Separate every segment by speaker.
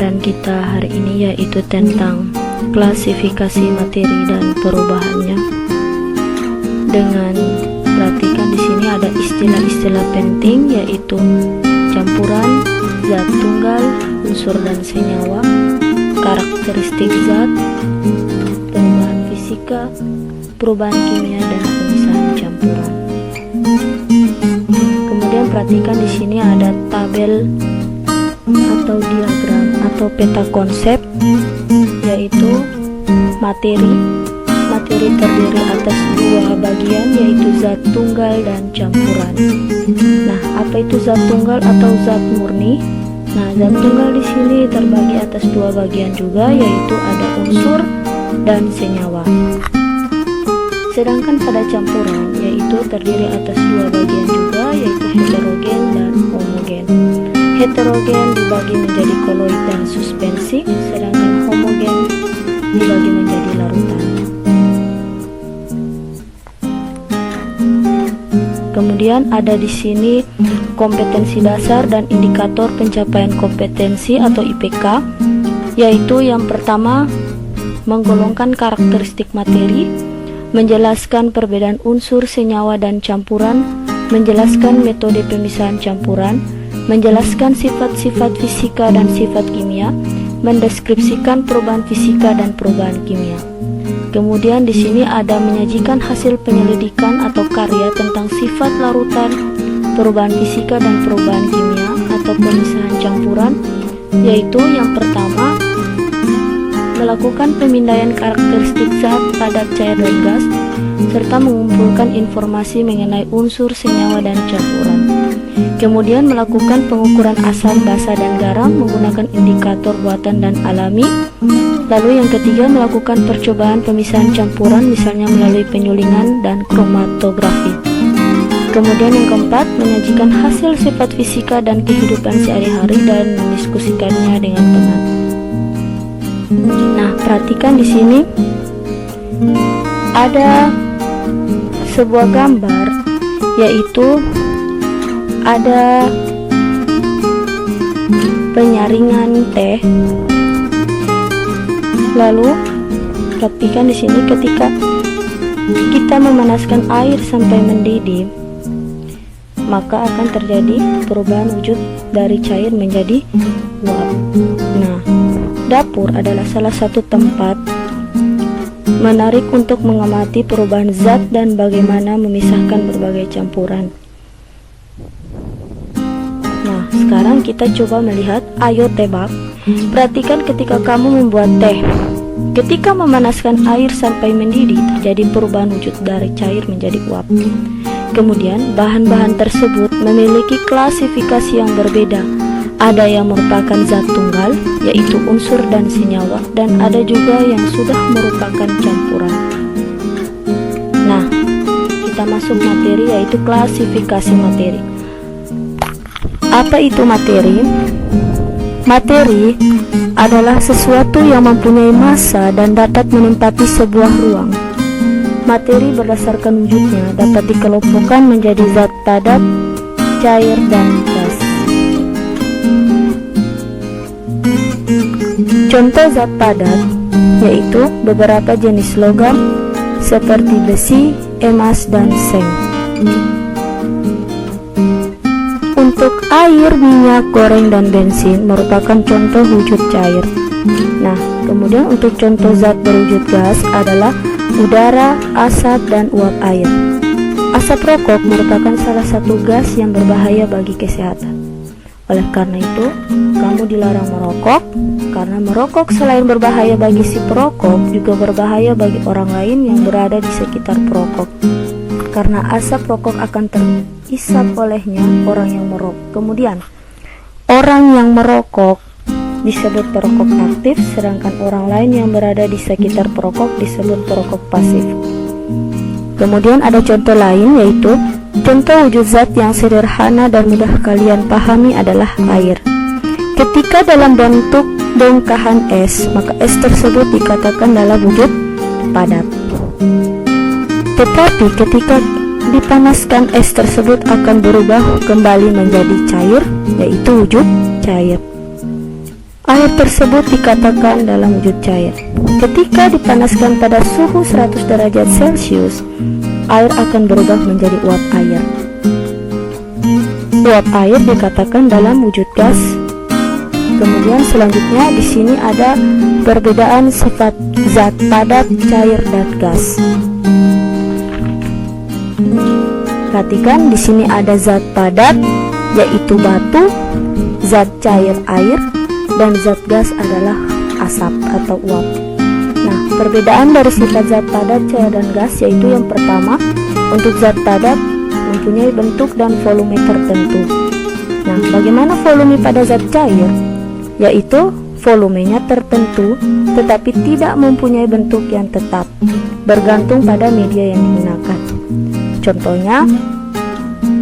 Speaker 1: pembelajaran kita hari ini yaitu tentang klasifikasi materi dan perubahannya. Dengan perhatikan di sini ada istilah-istilah penting yaitu campuran, zat tunggal, unsur dan senyawa, karakteristik zat, perubahan fisika, perubahan kimia dan pemisahan campuran. Kemudian perhatikan di sini ada tabel atau diagram atau peta konsep yaitu materi terdiri atas dua bagian yaitu zat tunggal dan campuran. Nah, apa itu zat tunggal atau zat murni? Nah, zat tunggal di sini terbagi atas dua bagian juga yaitu ada unsur dan senyawa. Sedangkan pada campuran yaitu terdiri atas dua bagian juga yaitu heterogen dan homogen. Heterogen dibagi menjadi koloid dan suspensi, sedangkan homogen dibagi menjadi larutan. Kemudian ada di sini kompetensi dasar dan indikator pencapaian kompetensi atau IPK, yaitu yang pertama menggolongkan karakteristik materi, menjelaskan perbedaan unsur, senyawa dan campuran, menjelaskan metode pemisahan campuran, menjelaskan sifat-sifat fisika dan sifat kimia, mendeskripsikan perubahan fisika dan perubahan kimia. Kemudian di sini ada menyajikan hasil penyelidikan atau karya tentang sifat larutan, perubahan fisika dan perubahan kimia atau pemisahan campuran, yaitu yang pertama melakukan pemindaian karakteristik zat, padat, cair dan gas, serta mengumpulkan informasi mengenai unsur, senyawa dan campuran. Kemudian melakukan pengukuran asam, basa dan garam menggunakan indikator buatan dan alami. Lalu yang ketiga melakukan percobaan pemisahan campuran misalnya melalui penyulingan dan kromatografi. Kemudian yang keempat menyajikan hasil sifat fisika dan kehidupan sehari-hari dan mendiskusikannya dengan teman. Nah, perhatikan di sini ada sebuah gambar yaitu ada penyaringan teh. Lalu perhatikan di sini ketika kita memanaskan air sampai mendidih, maka akan terjadi perubahan wujud dari cair menjadi uap. Nah, dapur adalah salah satu tempat menarik untuk mengamati perubahan zat dan bagaimana memisahkan berbagai campuran. Nah, sekarang kita coba melihat, ayo tebak. Perhatikan ketika kamu membuat teh. Ketika memanaskan air sampai mendidih, terjadi perubahan wujud dari cair menjadi uap. Kemudian, bahan-bahan tersebut memiliki klasifikasi yang berbeda. Ada yang merupakan zat tunggal, yaitu unsur dan senyawa, dan ada juga yang sudah merupakan campuran. Nah, kita masuk materi yaitu klasifikasi materi. Apa itu materi? Materi adalah sesuatu yang mempunyai massa dan dapat menempati sebuah ruang. Materi berdasarkan wujudnya dapat dikelompokkan menjadi zat padat, cair, dan gas. Contoh zat padat yaitu beberapa jenis logam seperti besi, emas, dan seng. Untuk air, minyak goreng, dan bensin merupakan contoh wujud cair. Nah, kemudian untuk contoh zat berwujud gas adalah udara, asap, dan uap air. Asap rokok merupakan salah satu gas yang berbahaya bagi kesehatan. Oleh karena itu, kamu dilarang merokok, karena merokok selain berbahaya bagi si perokok, juga berbahaya bagi orang lain yang berada di sekitar perokok. Karena asap rokok akan terisap olehnya orang yang merokok. Kemudian, orang yang merokok disebut perokok aktif, sedangkan orang lain yang berada di sekitar perokok disebut perokok pasif. Kemudian ada contoh lain yaitu contoh wujud zat yang sederhana dan mudah kalian pahami adalah air. Ketika dalam bentuk bongkahan es, maka es tersebut dikatakan dalam wujud padat. Tetapi ketika dipanaskan, es tersebut akan berubah kembali menjadi cair, yaitu wujud cair. Air tersebut dikatakan dalam wujud cair. Ketika dipanaskan pada suhu 100 derajat Celcius, air akan berubah menjadi uap air. Uap air dikatakan dalam wujud gas. Kemudian selanjutnya di sini ada perbedaan sifat zat padat, cair, dan gas. Perhatikan di sini ada zat padat yaitu batu, zat cair air, dan zat gas adalah asap atau uap. Nah, perbedaan dari sifat zat padat, cair, dan gas yaitu yang pertama, untuk zat padat mempunyai bentuk dan volume tertentu. Nah, bagaimana volume pada zat cair? Yaitu volumenya tertentu tetapi tidak mempunyai bentuk yang tetap, bergantung pada media yang digunakan. Contohnya,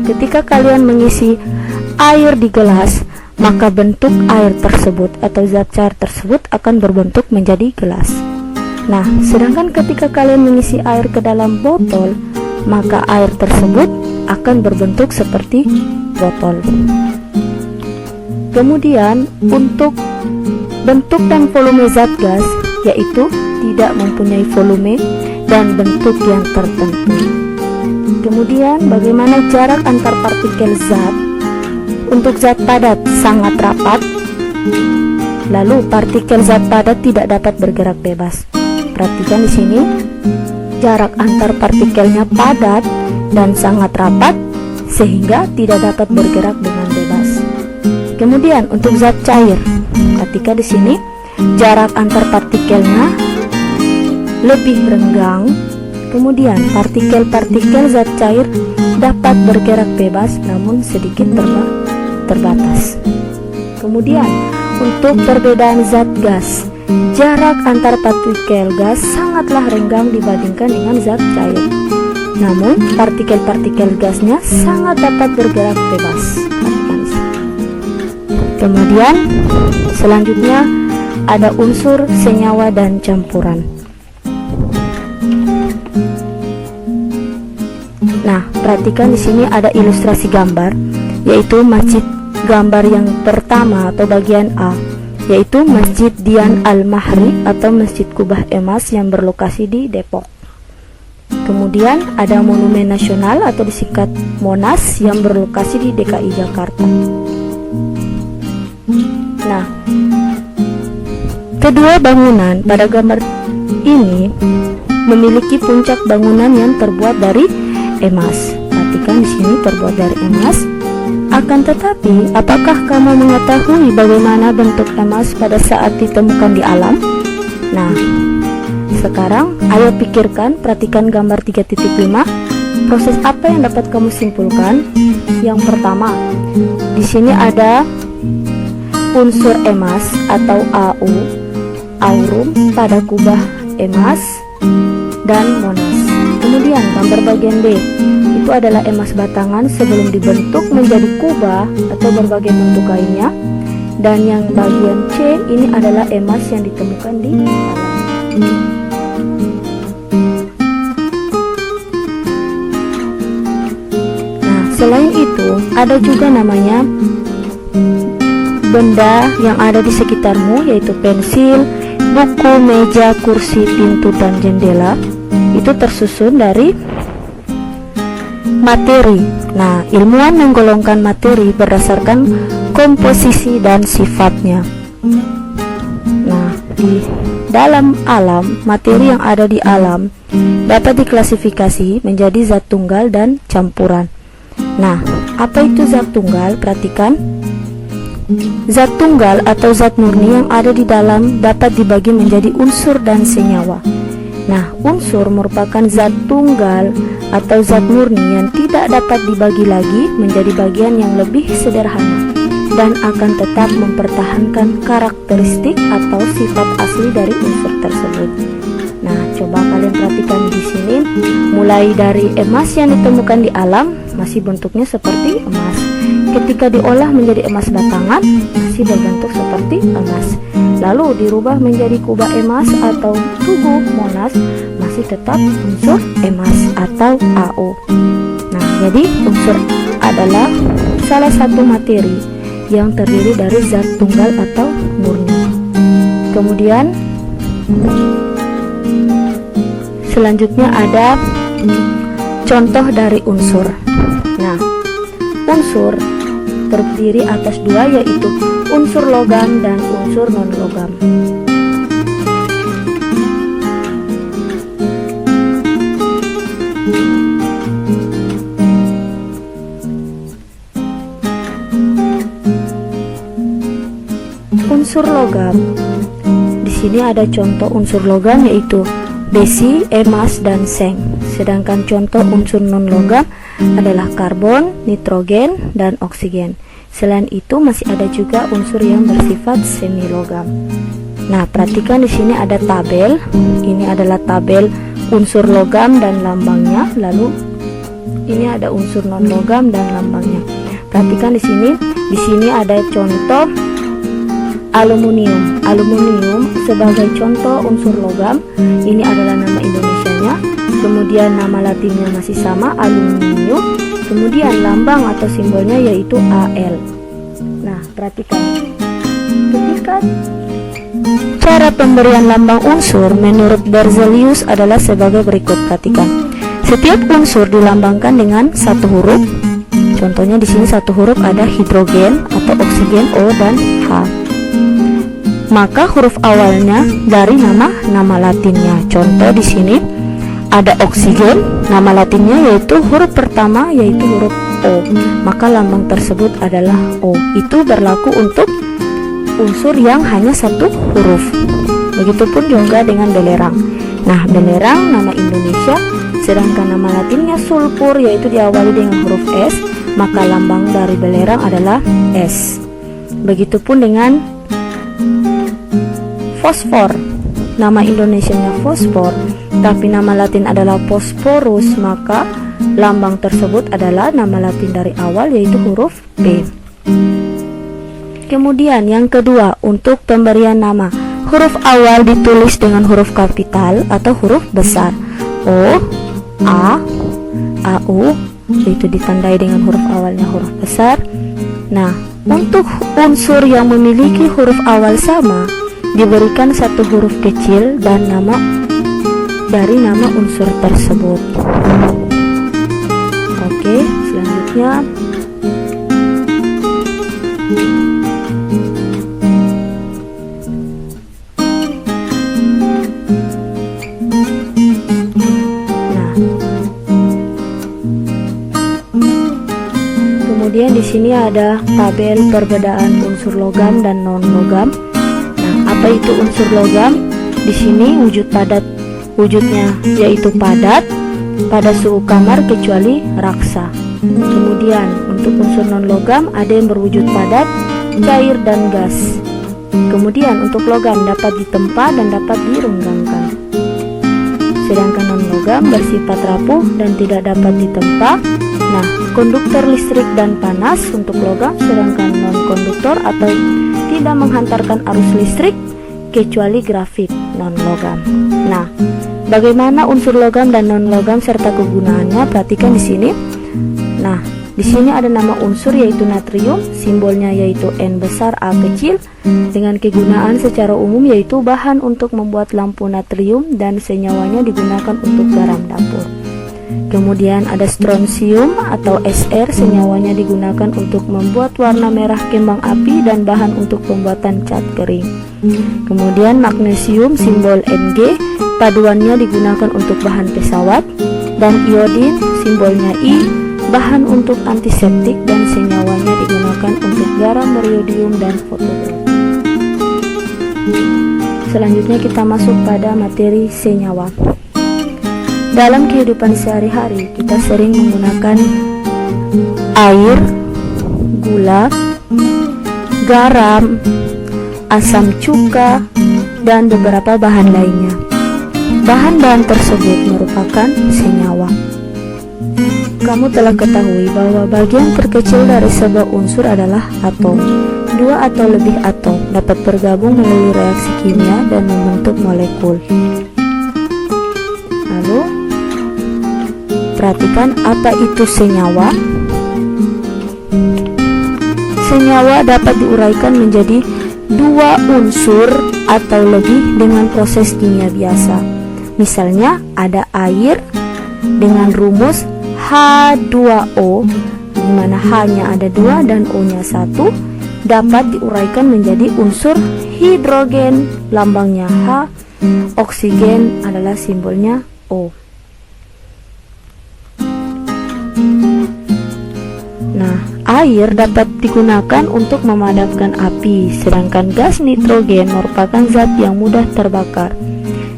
Speaker 1: ketika kalian mengisi air di gelas, maka bentuk air tersebut atau zat cair tersebut akan berbentuk menjadi gelas. Nah, sedangkan ketika kalian mengisi air ke dalam botol, maka air tersebut akan berbentuk seperti botol. Kemudian untuk bentuk dan volume zat gas, yaitu tidak mempunyai volume dan bentuk yang tertentu. Kemudian bagaimana jarak antar partikel zat? Untuk zat padat sangat rapat, lalu partikel zat padat tidak dapat bergerak bebas. Perhatikan di sini, jarak antar partikelnya padat dan sangat rapat sehingga tidak dapat bergerak dengan bebas. Kemudian untuk zat cair, perhatikan di sini, jarak antar partikelnya lebih renggang. Kemudian partikel-partikel zat cair dapat bergerak bebas namun sedikit terbatas. Kemudian untuk perbedaan zat gas, jarak antar partikel gas sangatlah renggang dibandingkan dengan zat cair. Namun partikel-partikel gasnya sangat dapat bergerak bebas. Kemudian selanjutnya ada unsur, senyawa, dan campuran. Nah, perhatikan di sini ada ilustrasi gambar, yaitu masjid. Gambar yang pertama atau bagian A, yaitu Masjid Dian Al-Mahri atau Masjid Kubah Emas yang berlokasi di Depok. Kemudian ada Monumen Nasional atau disingkat Monas yang berlokasi di DKI Jakarta. Nah, kedua bangunan pada gambar ini memiliki puncak bangunan yang terbuat dari emas. Perhatikan di sini terbuat dari emas. Akan tetapi, apakah kamu mengetahui bagaimana bentuk emas pada saat ditemukan di alam? Nah, sekarang ayo pikirkan, perhatikan gambar 3.5. Proses apa yang dapat kamu simpulkan? Yang pertama, di sini ada unsur emas atau AU, aurum pada kubah emas dan monas. Kemudian gambar bagian B, itu adalah emas batangan sebelum dibentuk menjadi kubah atau berbagai bentuk lainnya. Dan yang bagian C ini adalah emas yang ditemukan di alam. Nah, selain itu ada juga namanya benda yang ada di sekitarmu, yaitu pensil, buku, meja, kursi, pintu, dan jendela. Itu tersusun dari materi. Nah, ilmuwan menggolongkan materi berdasarkan komposisi dan sifatnya. Nah, di dalam alam, materi yang ada di alam dapat diklasifikasi menjadi zat tunggal dan campuran. Nah, apa itu zat tunggal? Perhatikan. Zat tunggal atau zat murni yang ada di dalam dapat dibagi menjadi unsur dan senyawa. Nah, unsur merupakan zat tunggal atau zat murni yang tidak dapat dibagi lagi menjadi bagian yang lebih sederhana dan akan tetap mempertahankan karakteristik atau sifat asli dari unsur tersebut. Nah, coba kalian perhatikan di sini, mulai dari emas yang ditemukan di alam masih bentuknya seperti emas. Ketika diolah menjadi emas batangan masih berbentuk seperti emas. Lalu dirubah menjadi kubah emas atau tugu monas masih tetap unsur emas atau AU. Nah, jadi unsur adalah salah satu materi yang terdiri dari zat tunggal atau murni. Kemudian selanjutnya ada contoh dari unsur. Nah, unsur terdiri atas dua, yaitu unsur logam dan unsur non-logam. Unsur logam. Di sini ada contoh unsur logam yaitu besi, emas, dan seng. Sedangkan contoh unsur non-logam adalah karbon, nitrogen, dan oksigen. Selain itu masih ada juga unsur yang bersifat semi logam. Nah, perhatikan di sini ada tabel. Ini adalah tabel unsur logam dan lambangnya. Lalu ini ada unsur non-logam dan lambangnya. Perhatikan di sini. Di sini ada contoh aluminium. Aluminium sebagai contoh unsur logam. Ini adalah nama Indonesianya. Kemudian nama latinnya masih sama, aluminium. Kemudian lambang atau simbolnya yaitu Al. Nah, perhatikan. Ketika cara pemberian lambang unsur menurut Berzelius adalah sebagai berikut. Perhatikan. Setiap unsur dilambangkan dengan satu huruf. Contohnya di sini satu huruf ada hidrogen atau oksigen O dan H. Maka huruf awalnya dari nama latinnya. Contoh di sini ada oksigen, nama latinnya yaitu huruf pertama yaitu huruf O. Maka lambang tersebut adalah O. Itu berlaku untuk unsur yang hanya satu huruf. Begitupun juga dengan belerang. Nah, belerang nama Indonesia, sedangkan nama latinnya sulfur yaitu diawali dengan huruf S, maka lambang dari belerang adalah S. Begitupun dengan fosfor. Nama Indonesianya fosfor, tapi nama latin adalah phosphorus, maka lambang tersebut adalah nama latin dari awal yaitu huruf P. Kemudian yang kedua, untuk pemberian nama, huruf awal ditulis dengan huruf kapital atau huruf besar. O, A, AU, yaitu ditandai dengan huruf awalnya huruf besar. Nah, untuk unsur yang memiliki huruf awal sama, diberikan satu huruf kecil dan nama dari nama unsur tersebut. Oke, selanjutnya kemudian di sini ada tabel perbedaan unsur logam dan non-logam. Apa itu unsur logam? Di sini wujudnya yaitu padat pada suhu kamar kecuali raksa. Kemudian untuk unsur non logam ada yang berwujud padat, cair, dan gas. Kemudian untuk logam dapat ditempa dan dapat direnggangkan. Sedangkan non logam bersifat rapuh dan tidak dapat ditempa. Nah, konduktor listrik dan panas untuk logam, sedangkan non konduktor atau tidak menghantarkan arus listrik kecuali grafit non logam. Nah, bagaimana unsur logam dan non logam serta kegunaannya? Perhatikan di sini. Nah, di sini ada nama unsur yaitu natrium, simbolnya yaitu N besar A kecil, dengan kegunaan secara umum yaitu bahan untuk membuat lampu natrium dan senyawanya digunakan untuk garam dapur. Kemudian ada strontium atau Sr, senyawanya digunakan untuk membuat warna merah kembang api dan bahan untuk pembuatan cat kering. Kemudian magnesium, simbol Mg, paduannya digunakan untuk bahan pesawat. Dan iodin, simbolnya I, bahan untuk antiseptik dan senyawanya digunakan untuk garam beriodium dan fotografi. Selanjutnya kita masuk pada materi senyawa. Dalam kehidupan sehari-hari kita sering menggunakan air, gula, garam, asam cuka, dan beberapa bahan lainnya. Bahan-bahan tersebut merupakan senyawa. Kamu telah ketahui bahwa bagian terkecil dari sebuah unsur adalah atom. Dua atau lebih atom dapat bergabung melalui reaksi kimia dan membentuk molekul. Lalu, perhatikan apa itu senyawa. Senyawa dapat diuraikan menjadi dua unsur atau lebih dengan proses kimia biasa. Misalnya ada air dengan rumus H2O, di mana H-nya ada 2 dan O-nya 1, dapat diuraikan menjadi unsur hidrogen, lambangnya H, oksigen adalah simbolnya O. Nah, air dapat digunakan untuk memadamkan api, sedangkan gas nitrogen merupakan zat yang mudah terbakar,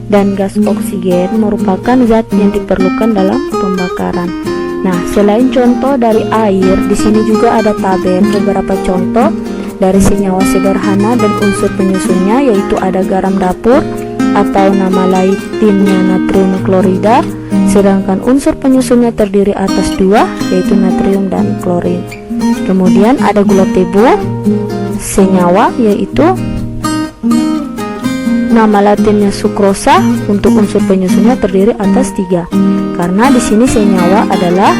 Speaker 1: dan gas oksigen merupakan zat yang diperlukan dalam pembakaran. Nah, selain contoh dari air, di sini juga ada tabel beberapa contoh dari senyawa sederhana dan unsur penyusunnya, yaitu ada garam dapur atau nama lainnya natrium klorida, sedangkan unsur penyusunnya terdiri atas 2, yaitu natrium dan klorin. Kemudian ada gula tebu, senyawa, yaitu nama latinnya sukrosa, untuk unsur penyusunnya terdiri atas 3. Karena di sini senyawa adalah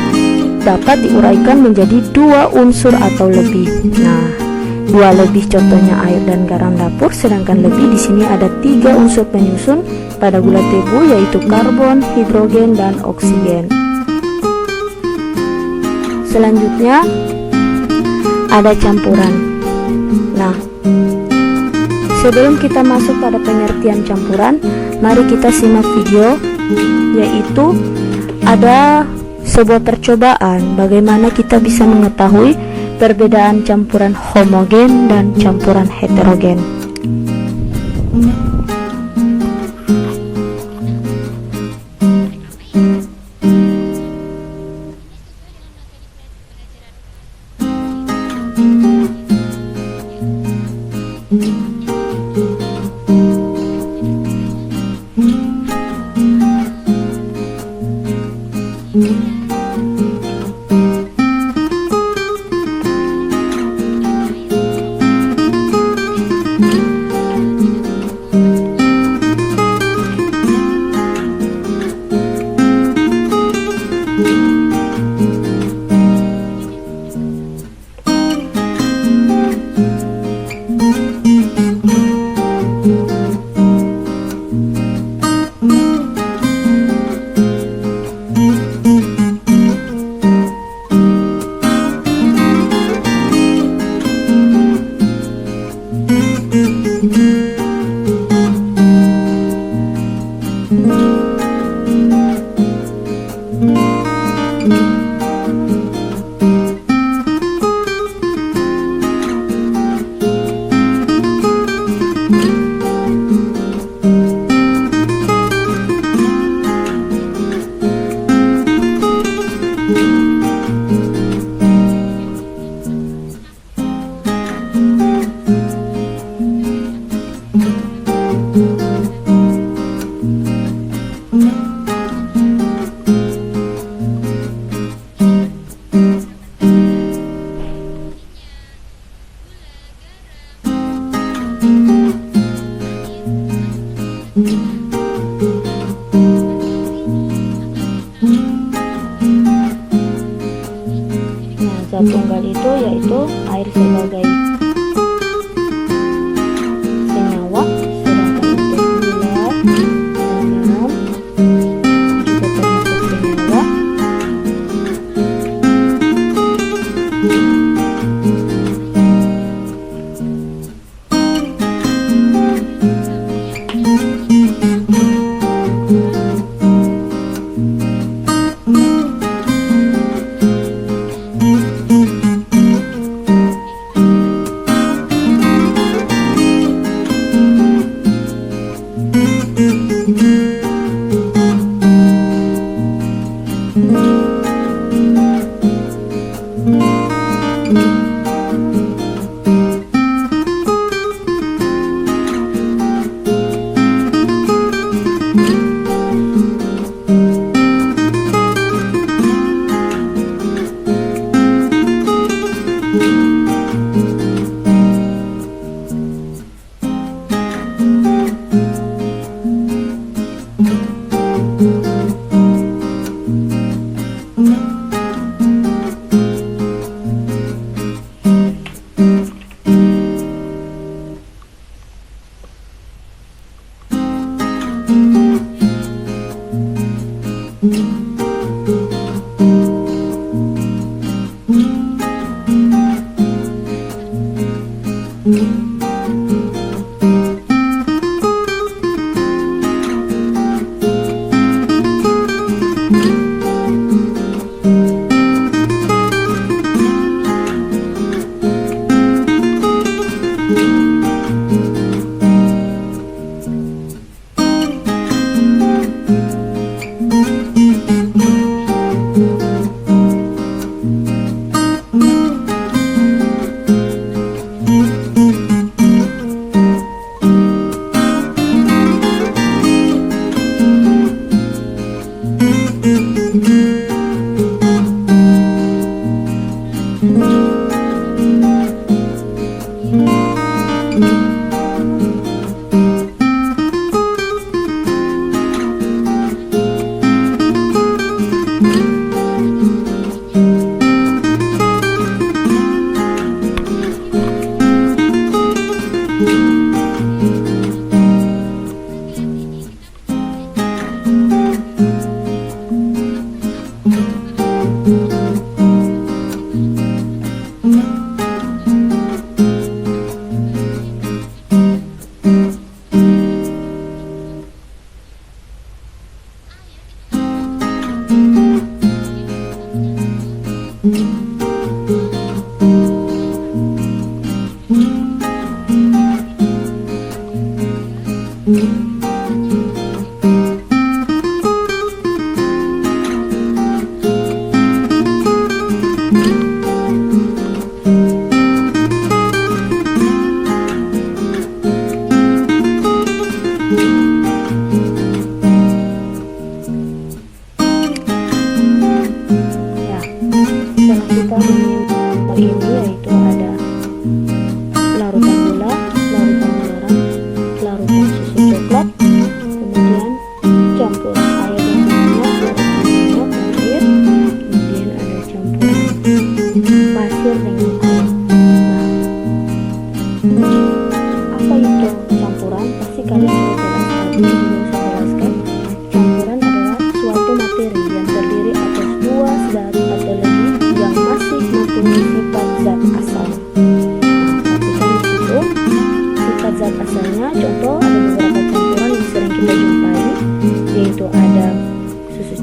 Speaker 1: dapat diuraikan menjadi 2 unsur atau lebih. Nah, 2 lebih contohnya air dan garam dapur, sedangkan lebih di sini ada 3 unsur penyusun pada gula tebu, yaitu karbon, hidrogen, dan oksigen. Selanjutnya ada campuran. Nah, sebelum kita masuk pada pengertian campuran, mari kita simak video, yaitu ada sebuah percobaan bagaimana kita bisa mengetahui perbedaan campuran homogen dan campuran heterogen. Zat tunggal itu yaitu air sebagai senyawa, sedangkan untuk gula dan garam juga termasuk senyawa.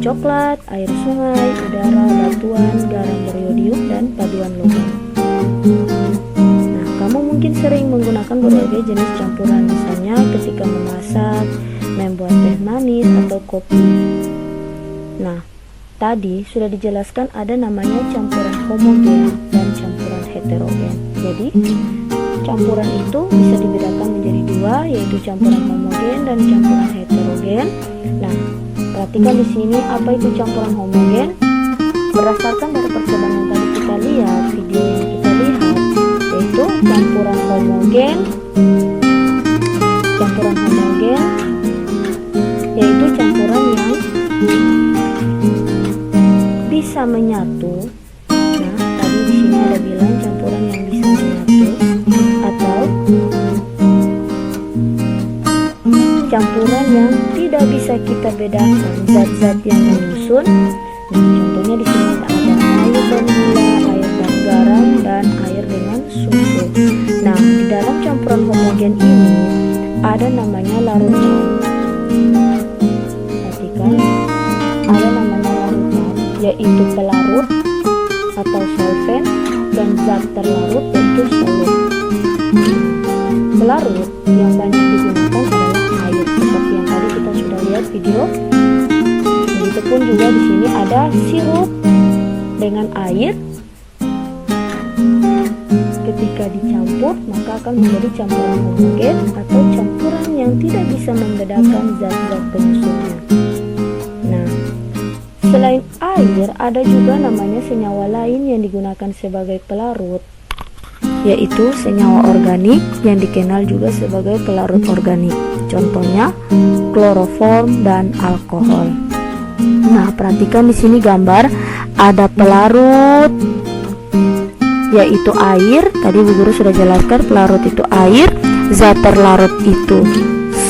Speaker 1: coklat, air sungai, udara, batuan, garam beriodium, dan paduan logam. Nah, kamu mungkin sering menggunakan berbagai jenis campuran, misalnya ketika memasak, membuat teh manis, atau kopi. Nah, tadi sudah dijelaskan ada namanya campuran homogen dan campuran heterogen. Jadi, campuran itu bisa dibedakan menjadi dua, yaitu campuran homogen dan campuran heterogen. Nah, perhatikan di sini apa itu campuran homogen. Berdasarkan dari percobaan yang tadi kita lihat, video yang kita lihat, yaitu campuran homogen yaitu campuran yang bisa menyatu. Nah, tadi di sini ada bilang campuran yang bisa menyatu, atau campuran yang tidak bisa kita bedakan zat-zat yang menyusun. Nah, contohnya di sini ada air dan gula, air dan garam, dan air dengan susu. Nah, di dalam campuran homogen ini ada namanya larutan. Perhatikan, ada namanya larutan, yaitu pelarut atau solvent, dan zat terlarut yaitu solut. Pelarut yang banyak digunakan adalah air, seperti yang tadi kita sudah lihat video. Begitupun juga di sini ada sirup dengan air. Ketika dicampur, maka akan menjadi campuran homogen atau campuran yang tidak bisa membedakan zat-zat penyusunnya. Nah, selain air, ada juga namanya senyawa lain yang digunakan sebagai pelarut, yaitu senyawa organik yang dikenal juga sebagai pelarut organik. Contohnya kloroform dan alkohol. Nah, perhatikan di sini gambar ada pelarut yaitu air. Tadi Bu Guru sudah jelaskan pelarut itu air, zat terlarut itu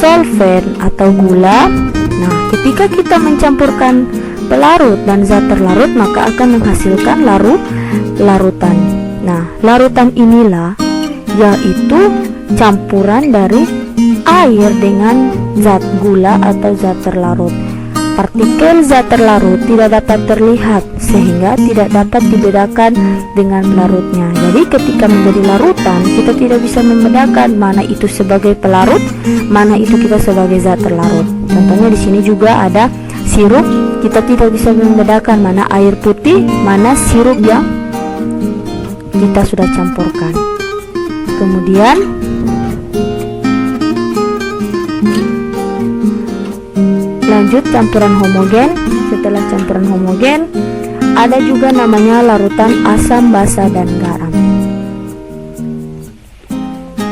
Speaker 1: solvent atau gula. Nah, ketika kita mencampurkan pelarut dan zat terlarut, maka akan menghasilkan larutan. Nah, larutan inilah yaitu campuran dari air dengan zat gula atau zat terlarut. Partikel zat terlarut tidak dapat terlihat sehingga tidak dapat dibedakan dengan pelarutnya. Jadi ketika menjadi larutan, kita tidak bisa membedakan mana itu sebagai pelarut, mana itu kita sebagai zat terlarut. Contohnya di sini juga ada sirup, kita tidak bisa membedakan mana air putih, mana sirup yang kita sudah campurkan. Kemudian lanjut campuran homogen. Setelah campuran homogen, ada juga namanya larutan asam, basa, dan garam.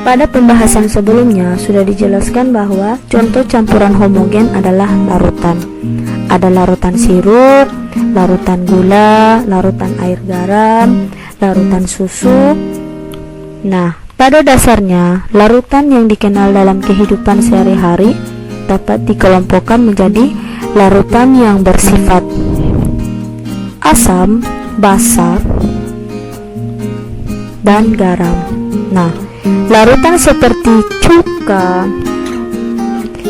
Speaker 1: Pada pembahasan sebelumnya sudah dijelaskan bahwa contoh campuran homogen adalah larutan. Ada larutan sirup, larutan gula, larutan air garam, larutan susu. Nah, pada dasarnya larutan yang dikenal dalam kehidupan sehari-hari dapat dikelompokkan menjadi larutan yang bersifat asam, basa, dan garam. Nah, larutan seperti cuka,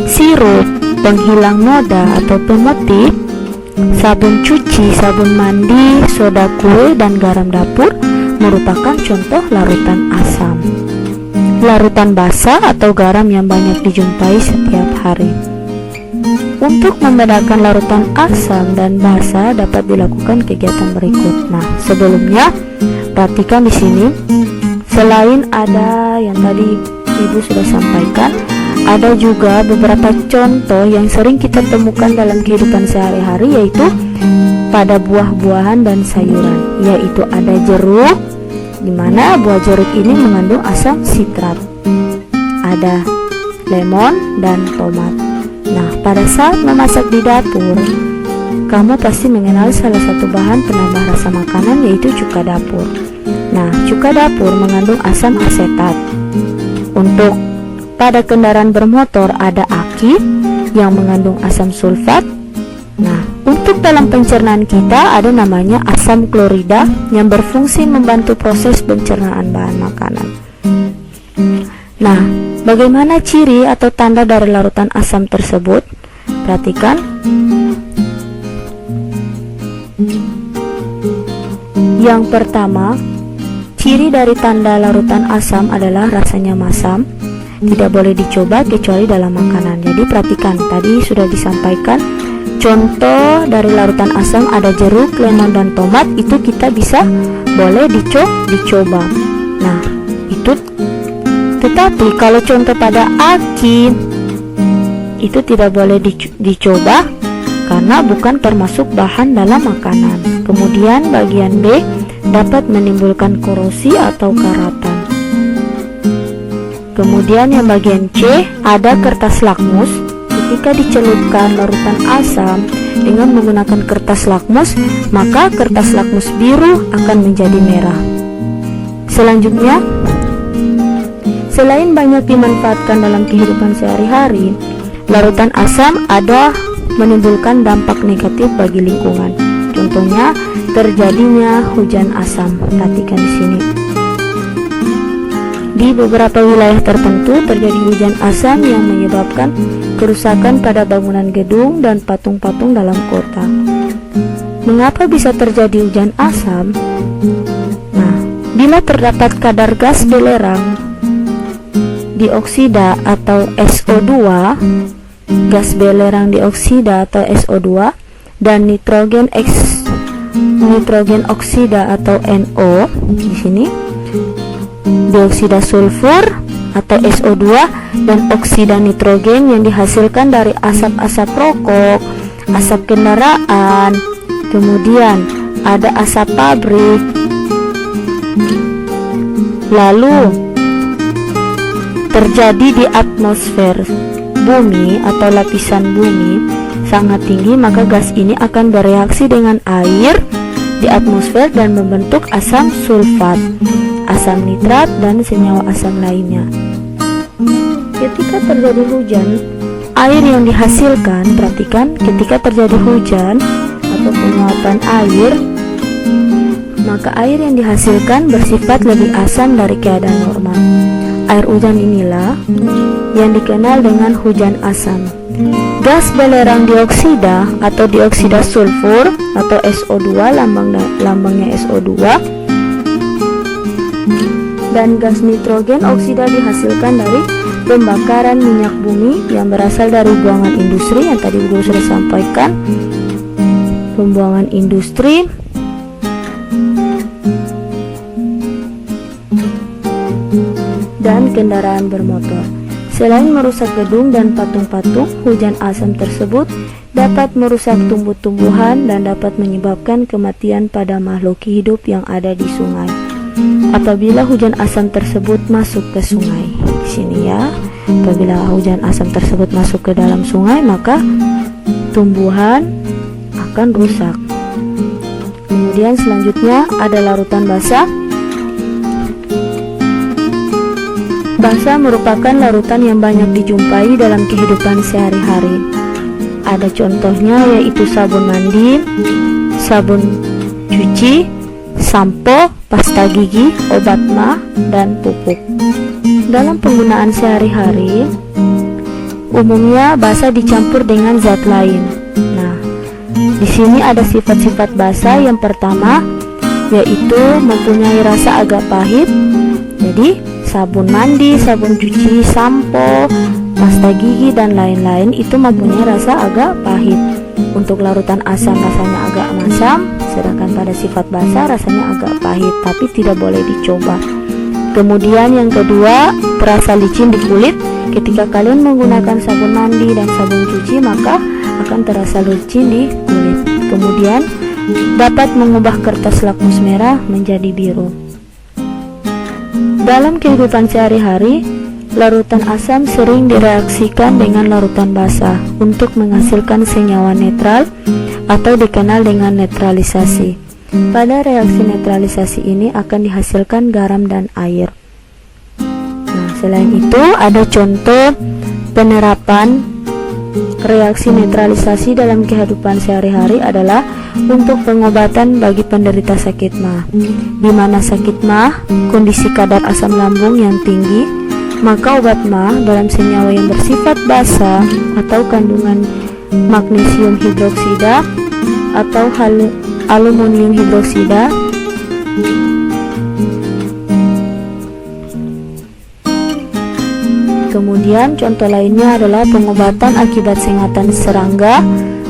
Speaker 1: sirup, penghilang noda atau pemutih, sabun cuci, sabun mandi, soda kue, dan garam dapur merupakan contoh larutan asam. Larutan basa atau garam yang banyak dijumpai setiap hari. Untuk membedakan larutan asam dan basa dapat dilakukan kegiatan berikut. Nah, sebelumnya perhatikan di sini, selain ada yang tadi Ibu sudah sampaikan, ada juga beberapa contoh yang sering kita temukan dalam kehidupan sehari-hari, yaitu pada buah-buahan dan sayuran, yaitu ada jeruk, di mana buah jeruk ini mengandung asam sitrat. Ada lemon dan tomat. Nah, pada saat memasak di dapur, kamu pasti mengenal salah satu bahan penambah rasa makanan, yaitu cuka dapur. Nah, cuka dapur mengandung asam asetat. Untuk pada kendaraan bermotor ada aki yang mengandung asam sulfat. Nah, untuk dalam pencernaan kita ada namanya asam klorida yang berfungsi membantu proses pencernaan bahan makanan. Nah, bagaimana ciri atau tanda dari larutan asam tersebut? Perhatikan. Yang pertama, ciri dari tanda larutan asam adalah rasanya masam. Tidak boleh dicoba kecuali dalam makanan. Jadi perhatikan, tadi sudah disampaikan contoh dari larutan asam ada jeruk, lemon, dan tomat. Itu kita bisa boleh dicoba. Nah, itu. Tetapi kalau contoh pada aki, itu tidak boleh dicoba karena bukan termasuk bahan dalam makanan. Kemudian bagian B dapat menimbulkan korosi atau karatan. Kemudian yang bagian C ada kertas lakmus. Ketika dicelupkan larutan asam dengan menggunakan kertas lakmus, maka kertas lakmus biru akan menjadi merah. Selanjutnya, selain banyak dimanfaatkan dalam kehidupan sehari-hari, larutan asam ada menimbulkan dampak negatif bagi lingkungan. Contohnya, terjadinya hujan asam. Perhatikan di sini. Di beberapa wilayah tertentu terjadi hujan asam yang menyebabkan kerusakan pada bangunan gedung dan patung-patung dalam kota. Mengapa bisa terjadi hujan asam? Nah, bila terdapat kadar gas belerang dioksida atau SO2, gas belerang dioksida atau SO2, dan nitrogen oksida atau NO, di sini dioksida sulfur atau SO2 dan oksida nitrogen yang dihasilkan dari asap-asap rokok, asap kendaraan, kemudian ada asap pabrik. Lalu terjadi di atmosfer bumi atau lapisan bumi sangat tinggi, maka gas ini akan bereaksi dengan air di atmosfer dan membentuk asam sulfat, asam nitrat, dan senyawa asam lainnya. Ketika terjadi hujan, air yang dihasilkan, perhatikan, ketika terjadi hujan atau penguapan air, maka air yang dihasilkan bersifat lebih asam dari keadaan normal. Air hujan inilah yang dikenal dengan hujan asam. Gas belerang dioksida atau dioksida sulfur atau SO2, lambangnya SO2, dan gas nitrogen oksida dihasilkan dari pembakaran minyak bumi yang berasal dari buangan industri yang tadi gue sudah sampaikan. Pembuangan industri dan kendaraan bermotor. Selain merusak gedung dan patung-patung, hujan asam tersebut dapat merusak tumbuh-tumbuhan dan dapat menyebabkan kematian pada makhluk hidup yang ada di sungai apabila hujan asam tersebut masuk ke sungai. Di sini ya, apabila hujan asam tersebut masuk ke dalam sungai, maka tumbuhan akan rusak. Kemudian selanjutnya ada larutan basah. Basah merupakan larutan yang banyak dijumpai dalam kehidupan sehari-hari. Ada contohnya yaitu sabun mandi, sabun cuci, sampo, pasta gigi, obat mah, dan pupuk. Dalam penggunaan sehari-hari, umumnya basah dicampur dengan zat lain. Nah, di sini ada sifat-sifat basah. Yang pertama yaitu mempunyai rasa agak pahit. Jadi sabun mandi, sabun cuci, sampo, pasta gigi, dan lain-lain itu mempunyai rasa agak pahit. Untuk larutan asam rasanya agak masam, sedangkan pada sifat basah rasanya agak pahit, tapi tidak boleh dicoba. Kemudian yang kedua, terasa licin di kulit. Ketika kalian menggunakan sabun mandi dan sabun cuci, maka akan terasa licin di kulit. Kemudian dapat mengubah kertas lakmus merah menjadi biru. Dalam kehidupan sehari-hari, larutan asam sering direaksikan dengan larutan basah untuk menghasilkan senyawa netral atau dikenal dengan netralisasi. Pada reaksi netralisasi ini akan dihasilkan garam dan air. Nah, selain itu ada contoh penerapan reaksi netralisasi dalam kehidupan sehari-hari adalah untuk pengobatan bagi penderita sakit mah. Di mana sakit mah kondisi kadar asam lambung yang tinggi, maka obat mah dalam senyawa yang bersifat basa atau kandungan magnesium hidroksida atau aluminium hidroksida Kemudian contoh lainnya adalah pengobatan akibat sengatan serangga,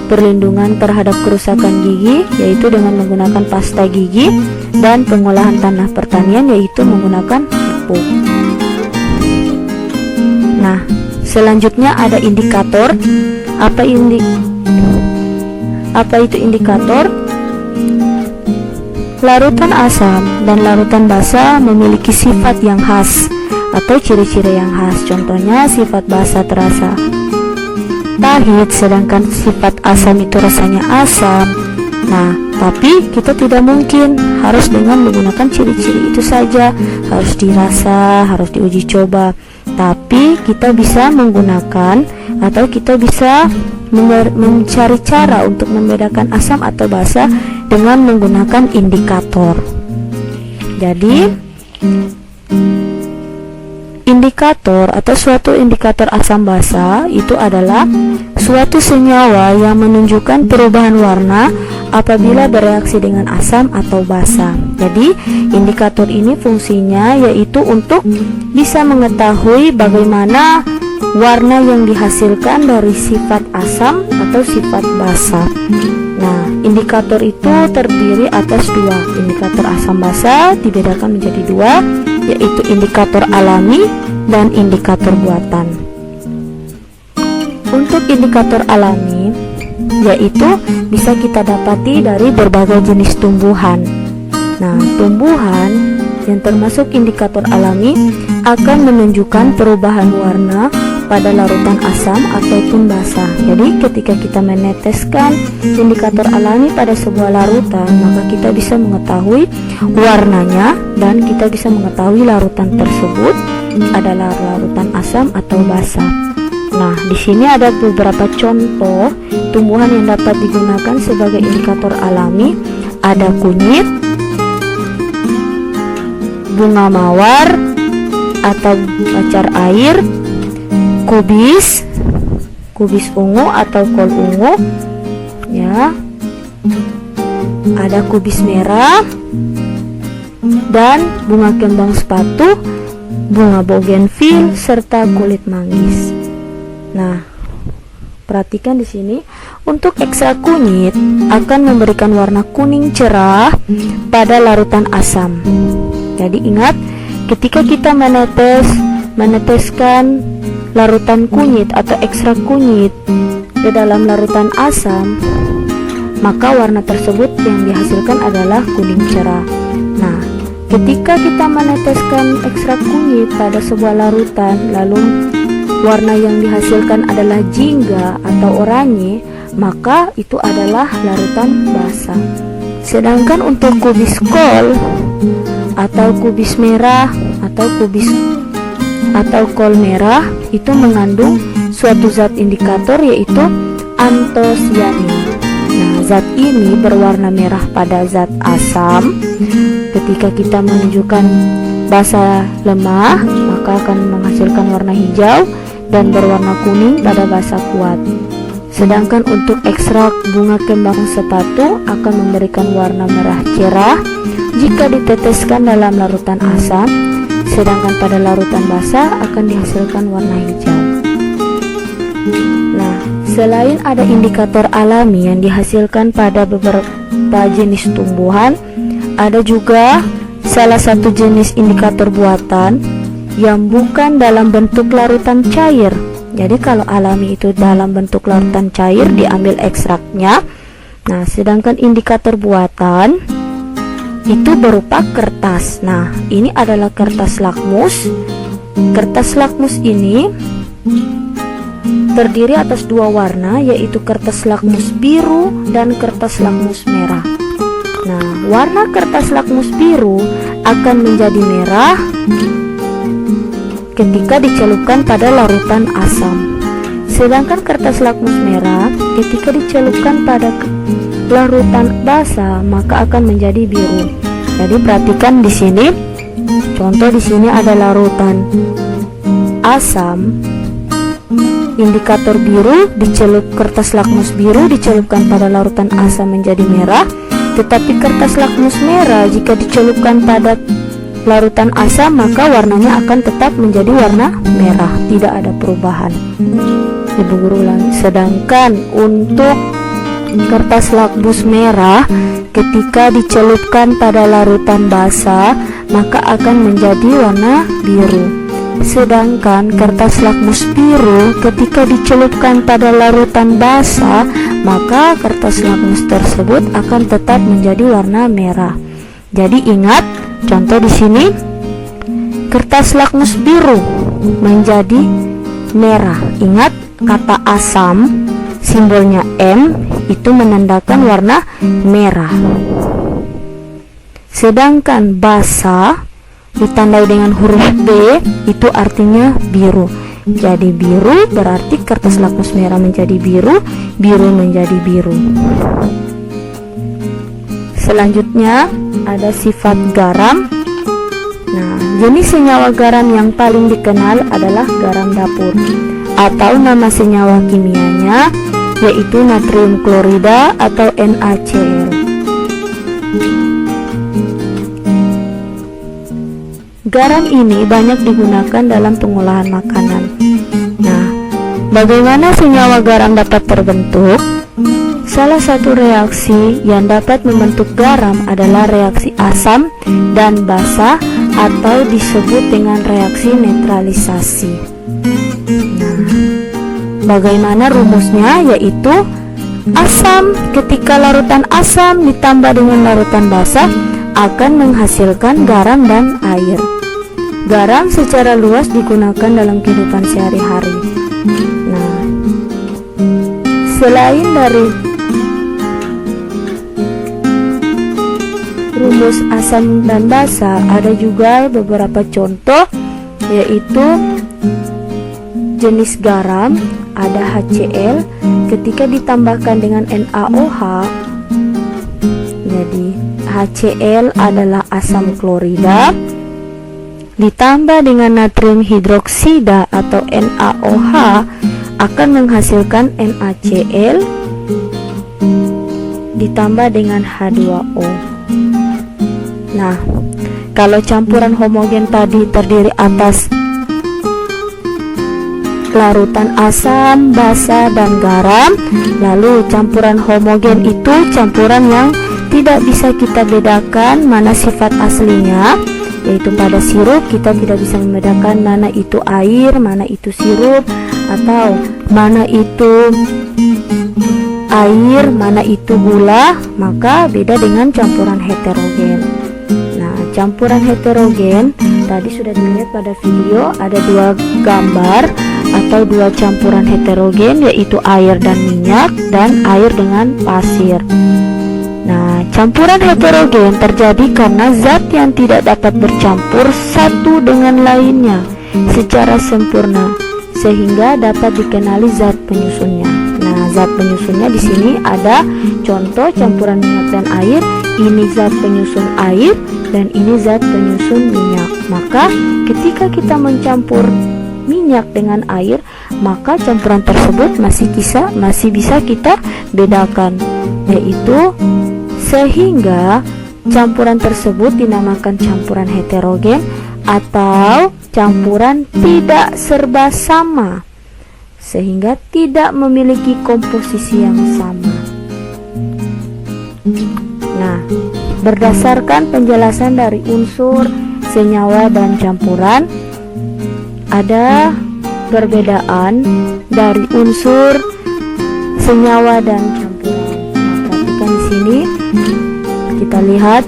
Speaker 1: perlindungan terhadap kerusakan gigi yaitu dengan menggunakan pasta gigi, dan pengolahan tanah pertanian yaitu menggunakan pupuk. Nah, selanjutnya ada indikator. Apa itu indikator? Larutan asam dan larutan basa memiliki sifat yang khas atau ciri-ciri yang khas. Contohnya sifat basa terasa pahit, sedangkan sifat asam itu rasanya asam. Nah, tapi kita tidak mungkin harus dengan menggunakan ciri-ciri itu saja, harus dirasa, harus diuji coba. Tapi kita bisa menggunakan atau kita bisa mencari cara untuk membedakan asam atau basa dengan menggunakan indikator. Jadi indikator atau suatu indikator asam basa itu adalah suatu senyawa yang menunjukkan perubahan warna apabila bereaksi dengan asam atau basa. Jadi indikator ini fungsinya yaitu untuk bisa mengetahui bagaimana warna yang dihasilkan dari sifat asam atau sifat basa. Nah, indikator itu terdiri atas dua. Indikator asam basa dibedakan menjadi dua, yaitu indikator alami dan indikator buatan. Untuk indikator alami, yaitu bisa kita dapati dari berbagai jenis tumbuhan. Nah, tumbuhan yang termasuk indikator alami akan menunjukkan perubahan warna pada larutan asam ataupun basa. Jadi ketika kita meneteskan indikator alami pada sebuah larutan, maka kita bisa mengetahui warnanya dan kita bisa mengetahui larutan tersebut adalah larutan asam atau basa. Nah, di sini ada beberapa contoh tumbuhan yang dapat digunakan sebagai indikator alami. Ada kunyit, bunga mawar atau pacar air, kubis ungu atau kol ungu, ya. Ada kubis merah dan bunga kembang sepatu, bunga bougainville serta kulit manggis. Nah, perhatikan di sini untuk ekstrak kunyit akan memberikan warna kuning cerah pada larutan asam. Jadi ingat, ketika kita meneteskan larutan kunyit atau ekstrak kunyit di dalam larutan asam, maka warna tersebut yang dihasilkan adalah kuning cerah. Nah, ketika kita meneteskan ekstrak kunyit pada sebuah larutan, lalu warna yang dihasilkan adalah jingga atau oranye, maka itu adalah larutan basah. Sedangkan untuk kubis kol atau kubis merah atau kol merah itu mengandung suatu zat indikator, yaitu antosianin. Nah, zat ini berwarna merah pada zat asam. Ketika kita menunjukkan basa lemah, maka akan menghasilkan warna hijau dan berwarna kuning pada basa kuat. Sedangkan untuk ekstrak bunga kembang sepatu akan memberikan warna merah cerah jika diteteskan dalam larutan asam, sedangkan pada larutan basah akan dihasilkan warna hijau. Nah, selain ada indikator alami yang dihasilkan pada beberapa jenis tumbuhan, ada juga salah satu jenis indikator buatan yang bukan dalam bentuk larutan cair. Jadi kalau alami itu dalam bentuk larutan cair, diambil ekstraknya. Nah, sedangkan indikator buatan itu berupa kertas. Nah, ini adalah kertas lakmus. Kertas lakmus ini terdiri atas dua warna, yaitu kertas lakmus biru dan kertas lakmus merah. Nah, warna kertas lakmus biru akan menjadi merah ketika dicelupkan pada larutan asam. Sedangkan kertas lakmus merah ketika dicelupkan pada larutan basah maka akan menjadi biru. Jadi perhatikan di sini. Contoh di sini ada larutan asam, indikator biru, kertas lakmus biru dicelupkan pada larutan asam menjadi merah. Tetapi kertas lakmus merah jika dicelupkan pada larutan asam maka warnanya akan tetap menjadi warna merah, tidak ada perubahan. Ibu guru ulangi. Sedangkan untuk kertas lakmus merah ketika dicelupkan pada larutan basah maka akan menjadi warna biru. Sedangkan kertas lakmus biru ketika dicelupkan pada larutan basah maka kertas lakmus tersebut akan tetap menjadi warna merah. Jadi ingat, contoh di sini kertas lakmus biru menjadi merah. Ingat, kata asam simbolnya M itu menandakan warna merah. Sedangkan basah ditandai dengan huruf B itu artinya biru. Jadi biru berarti kertas lakmus merah menjadi biru, biru menjadi biru. Selanjutnya ada sifat garam. Nah, jenis senyawa garam yang paling dikenal adalah garam dapur, atau nama senyawa kimianya yaitu natrium klorida atau NaCl. Garam ini banyak digunakan dalam pengolahan makanan. Nah, bagaimana senyawa garam dapat terbentuk? Salah satu reaksi yang dapat membentuk garam adalah reaksi asam dan basa atau disebut dengan reaksi neutralisasi. Nah, bagaimana rumusnya? Yaitu asam ketika larutan asam ditambah dengan larutan basa akan menghasilkan garam dan air. Garam secara luas digunakan dalam kehidupan sehari-hari. Nah, selain dari rumus asam dan basa, ada juga beberapa contoh, yaitu jenis garam, ada HCl, ketika ditambahkan dengan NaOH, jadi HCl adalah asam klorida, ditambah dengan natrium hidroksida atau NaOH akan menghasilkan NaCl ditambah dengan H2O. Nah, kalau campuran homogen tadi terdiri atas larutan asam, basa, dan garam, lalu campuran homogen itu campuran yang tidak bisa kita bedakan mana sifat aslinya, yaitu pada sirup kita tidak bisa membedakan mana itu air, mana itu sirup, atau mana itu air, mana itu gula, maka beda dengan campuran heterogen. Nah, campuran heterogen tadi sudah dilihat pada video, ada dua gambar atau dua campuran heterogen, yaitu air dan minyak dan air dengan pasir. Nah, campuran heterogen terjadi karena zat yang tidak dapat bercampur satu dengan lainnya secara sempurna sehingga dapat dikenali zat penyusunnya. Nah, zat penyusunnya di sini ada contoh campuran minyak dan air. Ini zat penyusun air dan ini zat penyusun minyak. Maka ketika kita mencampur minyak dengan air, maka campuran tersebut masih bisa kita bedakan, yaitu sehingga campuran tersebut dinamakan campuran heterogen atau campuran tidak serba sama, sehingga tidak memiliki komposisi yang sama. Nah, berdasarkan penjelasan dari unsur, senyawa, dan campuran, ada perbedaan dari unsur, senyawa, dan campuran. Nah, perhatikan di sini, kita lihat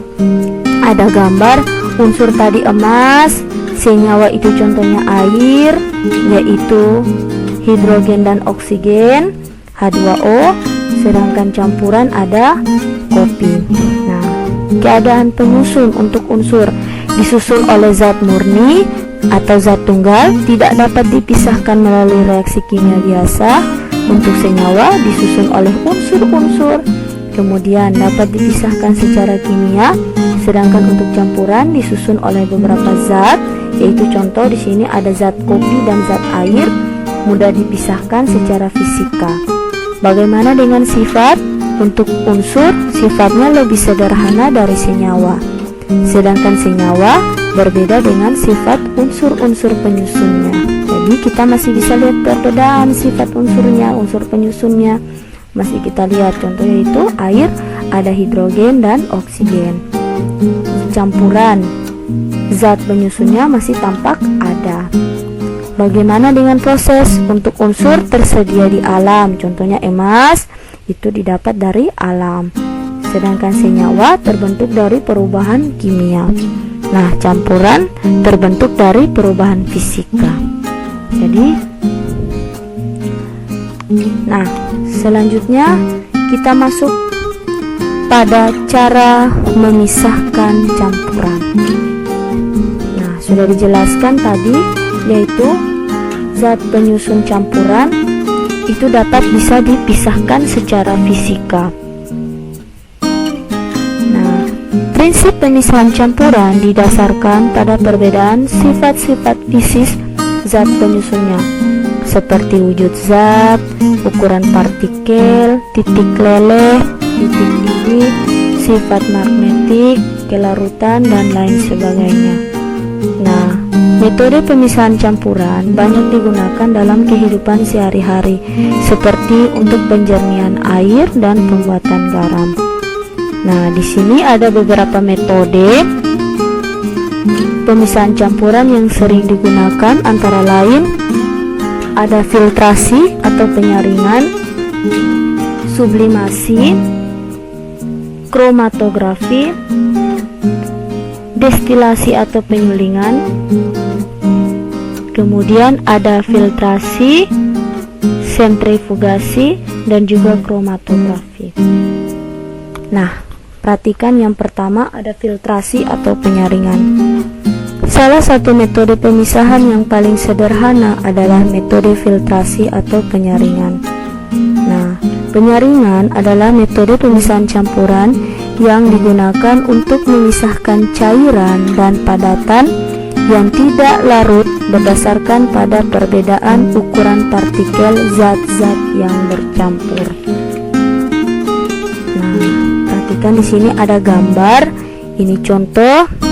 Speaker 1: ada gambar unsur tadi emas, senyawa itu contohnya air, yaitu hidrogen dan oksigen, H2O, sedangkan campuran ada kopi. Nah, keadaan penyusun untuk unsur disusun oleh zat murni atau zat tunggal tidak dapat dipisahkan melalui reaksi kimia biasa. Untuk senyawa disusun oleh unsur-unsur, kemudian dapat dipisahkan secara kimia, sedangkan untuk campuran disusun oleh beberapa zat, yaitu contoh di sini ada zat kopi dan zat air, mudah dipisahkan secara fisika. Bagaimana dengan sifat? Untuk unsur, sifatnya lebih sederhana dari senyawa, sedangkan senyawa berbeda dengan sifat unsur-unsur penyusunnya. Jadi kita masih bisa lihat perbedaan sifat unsurnya, unsur penyusunnya masih kita lihat. Contohnya itu air, ada hidrogen dan oksigen. Campuran zat penyusunnya masih tampak ada. Bagaimana dengan proses? Untuk unsur tersedia di alam, contohnya emas, itu didapat dari alam, sedangkan senyawa terbentuk dari perubahan kimia. Nah, campuran terbentuk dari perubahan fisika. Jadi, nah, selanjutnya kita masuk pada cara memisahkan campuran. Nah, sudah dijelaskan tadi, yaitu zat penyusun campuran itu dapat bisa dipisahkan secara fisika. Nah, prinsip pemisahan campuran didasarkan pada perbedaan sifat-sifat fisik zat penyusunnya, seperti wujud zat, ukuran partikel, titik leleh, titik didih, sifat magnetik, kelarutan, dan lain sebagainya. Nah, metode pemisahan campuran banyak digunakan dalam kehidupan sehari-hari, seperti untuk penjernihan air dan pembuatan garam. Nah, di sini ada beberapa metode pemisahan campuran yang sering digunakan, antara lain ada filtrasi atau penyaringan, sublimasi, kromatografi, destilasi atau penyulingan, kemudian ada filtrasi, sentrifugasi, dan juga kromatografi. Nah, perhatikan yang pertama ada filtrasi atau penyaringan. Salah satu metode pemisahan yang paling sederhana adalah metode filtrasi atau penyaringan. Nah, penyaringan adalah metode pemisahan campuran yang digunakan untuk memisahkan cairan dan padatan yang tidak larut berdasarkan pada perbedaan ukuran partikel zat-zat yang bercampur. Nah, perhatikan di sini ada gambar. Ini contoh.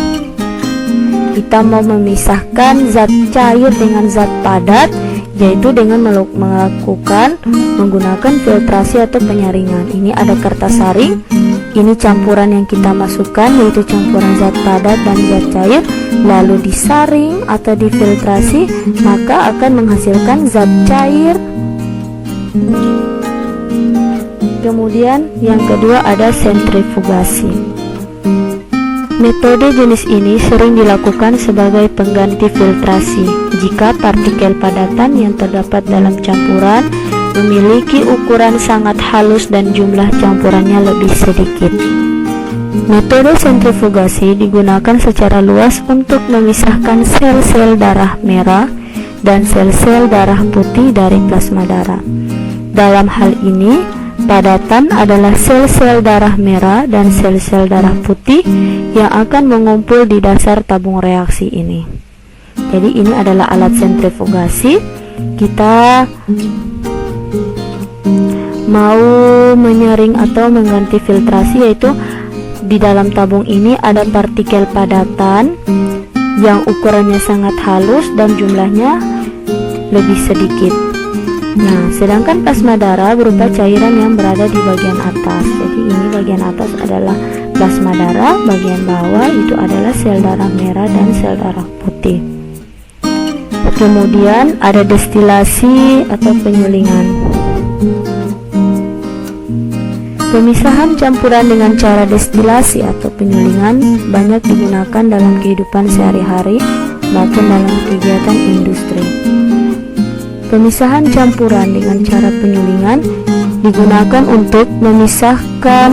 Speaker 1: Kita mau memisahkan zat cair dengan zat padat, yaitu dengan melakukan menggunakan filtrasi atau penyaringan. Ini ada kertas saring. Ini campuran yang kita masukkan, yaitu campuran zat padat dan zat cair, lalu disaring atau difiltrasi, maka akan menghasilkan zat cair. Kemudian yang kedua ada sentrifugasi. Metode jenis ini sering dilakukan sebagai pengganti filtrasi jika partikel padatan yang terdapat dalam campuran memiliki ukuran sangat halus dan jumlah campurannya lebih sedikit. Metode sentrifugasi digunakan secara luas untuk memisahkan sel-sel darah merah dan sel-sel darah putih dari plasma darah. Dalam hal ini, padatan adalah sel-sel darah merah dan sel-sel darah putih yang akan mengumpul di dasar tabung reaksi ini. Jadi ini adalah alat sentrifugasi. Kita mau menyaring atau mengganti filtrasi, yaitu di dalam tabung ini ada partikel padatan yang ukurannya sangat halus dan jumlahnya lebih sedikit. Nah, sedangkan plasma darah berupa cairan yang berada di bagian atas. Jadi ini bagian atas adalah plasma darah, bagian bawah itu adalah sel darah merah dan sel darah putih. Kemudian ada destilasi atau penyulingan. Pemisahan campuran dengan cara destilasi atau penyulingan banyak digunakan dalam kehidupan sehari-hari maupun dalam kegiatan industri. Pemisahan campuran dengan cara penyulingan digunakan untuk memisahkan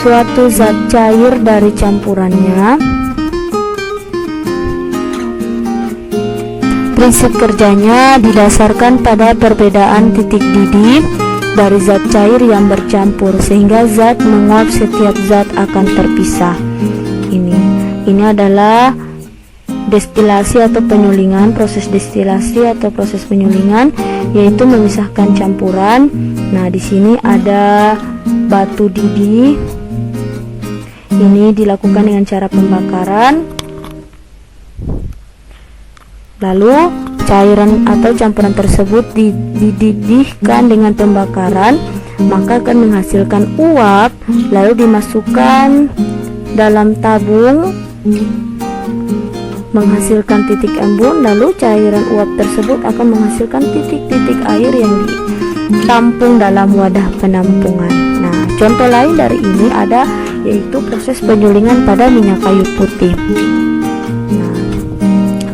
Speaker 1: suatu zat cair dari campurannya. Prinsip kerjanya didasarkan pada perbedaan titik didih dari zat cair yang bercampur, sehingga zat menguap setiap zat akan terpisah. Ini adalah destilasi atau penyulingan. Proses destilasi atau proses penyulingan yaitu memisahkan campuran. Nah, di sini ada batu didih. Ini dilakukan dengan cara pembakaran. Lalu cairan atau campuran tersebut dididihkan dengan pembakaran, maka akan menghasilkan uap, lalu dimasukkan dalam tabung menghasilkan titik embun, lalu cairan uap tersebut akan menghasilkan titik-titik air yang ditampung dalam wadah penampungan. Nah, contoh lain dari ini ada yaitu proses penyulingan pada minyak kayu putih. Nah,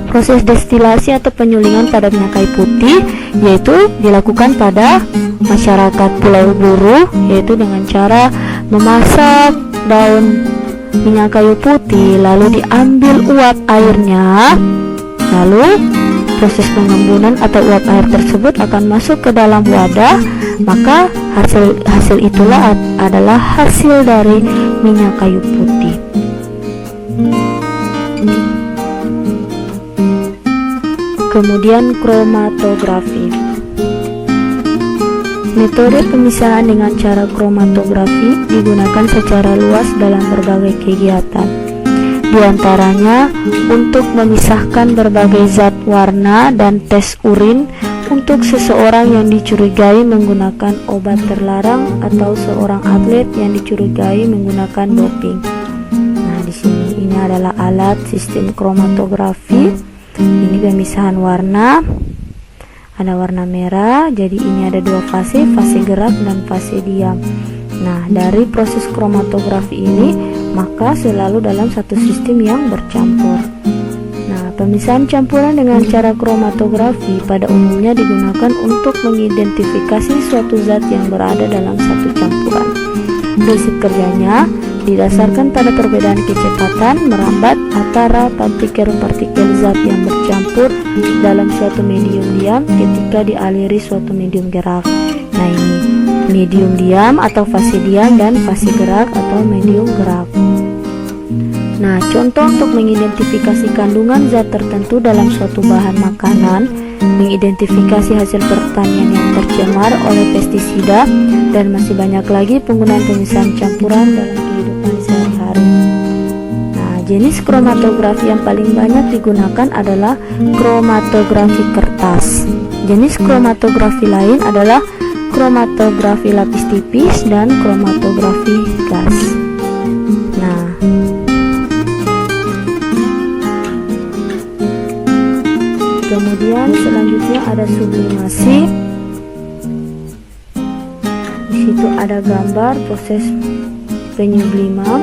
Speaker 1: proses destilasi atau penyulingan pada minyak kayu putih yaitu dilakukan pada masyarakat Pulau Buru, yaitu dengan cara memasak daun minyak kayu putih, lalu diambil uap airnya, lalu proses pengembunan atau uap air tersebut akan masuk ke dalam wadah, maka hasil itulah adalah hasil dari minyak kayu putih. Kemudian kromatografi. Metode pemisahan dengan cara kromatografi digunakan secara luas dalam berbagai kegiatan. Di antaranya untuk memisahkan berbagai zat warna dan tes urin untuk seseorang yang dicurigai menggunakan obat terlarang atau seorang atlet yang dicurigai menggunakan doping. Nah, di sini ini adalah alat sistem kromatografi. Ini pemisahan warna. Ada warna merah, jadi ini ada dua fase gerak dan fase diam. Nah, dari proses kromatografi ini maka selalu dalam satu sistem yang bercampur. Nah, pemisahan campuran dengan cara kromatografi pada umumnya digunakan untuk mengidentifikasi suatu zat yang berada dalam satu campuran. Prinsip kerjanya didasarkan pada perbedaan kecepatan merambat antara partikel-partikel zat yang bercampur dalam suatu medium diam ketika dialiri suatu medium gerak. Nah, ini medium diam atau fase diam dan fase gerak atau medium gerak. Nah, contoh untuk mengidentifikasi kandungan zat tertentu dalam suatu bahan makanan, mengidentifikasi hasil pertanian yang tercemar oleh pestisida, dan masih banyak lagi penggunaan pemisahan campuran dalam kehidupan sehari-hari. Nah, jenis kromatografi yang paling banyak digunakan adalah kromatografi kertas. Jenis kromatografi lain adalah kromatografi lapis tipis dan kromatografi gas. Nah, kemudian selanjutnya ada sublimasi. Di situ ada gambar proses penyubliman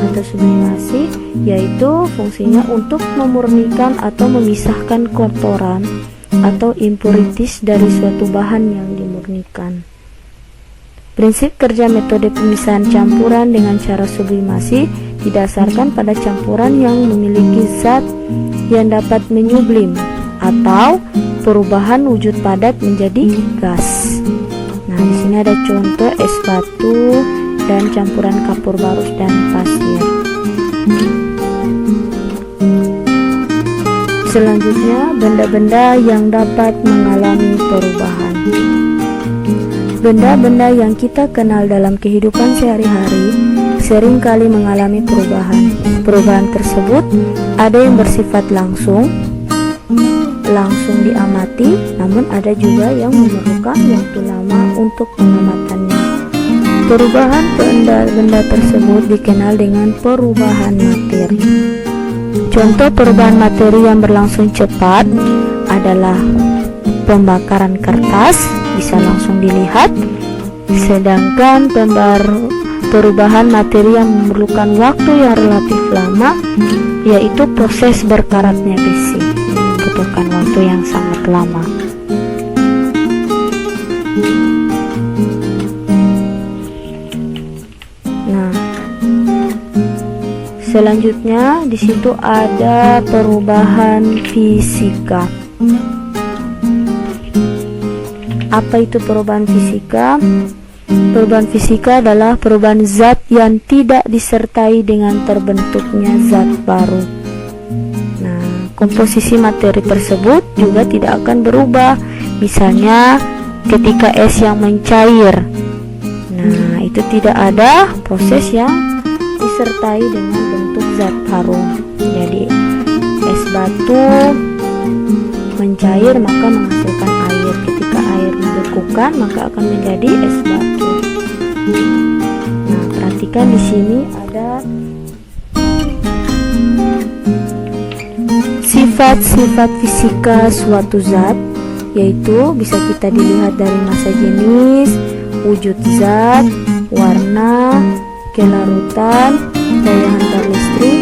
Speaker 1: atau sublimasi, yaitu fungsinya untuk memurnikan atau memisahkan kotoran atau impurities dari suatu bahan yang dimurnikan. Prinsip kerja metode pemisahan campuran dengan cara sublimasi didasarkan pada campuran yang memiliki zat yang dapat menyublim atau perubahan wujud padat menjadi gas. Nah, di sini ada contoh es batu dan campuran kapur barus dan pasir. Selanjutnya, benda-benda yang dapat mengalami perubahan. Benda-benda yang kita kenal dalam kehidupan sehari-hari seringkali mengalami perubahan. Perubahan tersebut ada yang bersifat langsung diamati, namun ada juga yang memerlukan waktu lama untuk pengamatannya. Perubahan benda-benda tersebut dikenal dengan perubahan materi. Contoh perubahan materi yang berlangsung cepat adalah pembakaran kertas, bisa langsung dilihat, sedangkan perubahan materi yang memerlukan waktu yang relatif lama yaitu proses berkaratnya besi, membutuhkan waktu yang sangat lama. Nah, selanjutnya di situ ada perubahan fisika. Apa itu perubahan fisika? Perubahan fisika adalah perubahan zat yang tidak disertai dengan terbentuknya zat baru. Nah, komposisi materi tersebut juga tidak akan berubah. Misalnya ketika es yang mencair, nah itu tidak ada proses yang disertai dengan bentuk zat baru. Jadi es batu mencair maka menghasilkan air. Ketika air dibekukan maka akan menjadi es batu. Nah, perhatikan di sini ada sifat-sifat fisika suatu zat, yaitu bisa kita dilihat dari massa jenis, wujud zat, warna, kelarutan, daya hantar listrik,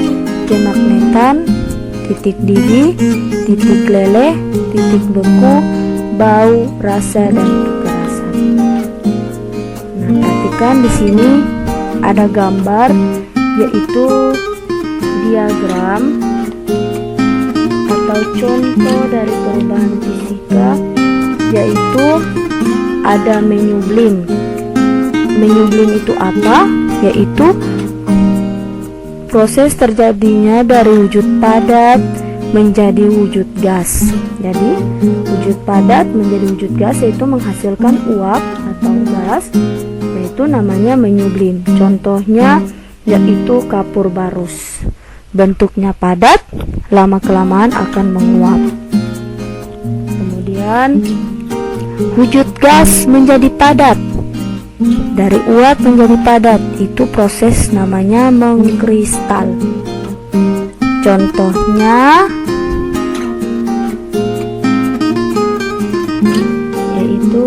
Speaker 1: kemagnetan, titik didih, titik leleh, titik beku, bau, rasa, dan kekerasan. Nah, perhatikan di sini ada gambar, yaitu diagram atau contoh dari perubahan fisika, yaitu ada menyublim. Menyublim itu apa? Yaitu proses terjadinya dari wujud padat menjadi wujud gas. Jadi wujud padat menjadi wujud gas yaitu menghasilkan uap atau gas, yaitu namanya menyublim. Contohnya yaitu kapur barus. Bentuknya padat, lama-kelamaan akan menguap. Kemudian wujud gas menjadi padat, dari uap menjadi padat, itu proses namanya mengkristal. Contohnya yaitu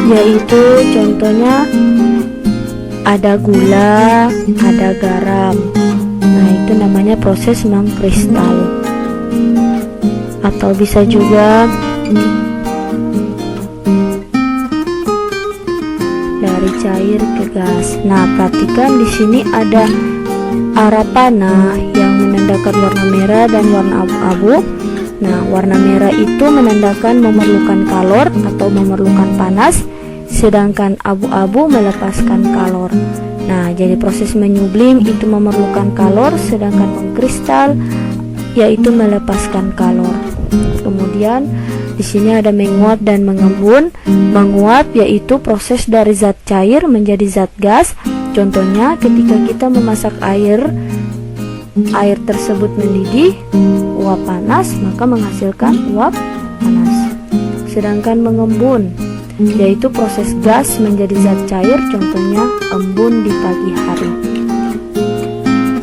Speaker 1: yaitu contohnya ada gula, ada garam. Nah, itu namanya proses mengkristal. Atau bisa juga dari cair ke gas. Nah, perhatikan di sini ada arah panah yang menandakan warna merah dan warna abu-abu. Nah, warna merah itu menandakan memerlukan kalor atau memerlukan panas, sedangkan abu-abu melepaskan kalor. Nah, jadi proses menyublim itu memerlukan kalor, sedangkan mengkristal yaitu melepaskan kalor. Kemudian di sini ada menguap dan mengembun. Menguap yaitu proses dari zat cair menjadi zat gas. Contohnya ketika kita memasak air tersebut mendidih, uap panas, maka menghasilkan uap panas. Sedangkan mengembun yaitu proses gas menjadi zat cair, contohnya embun di pagi hari.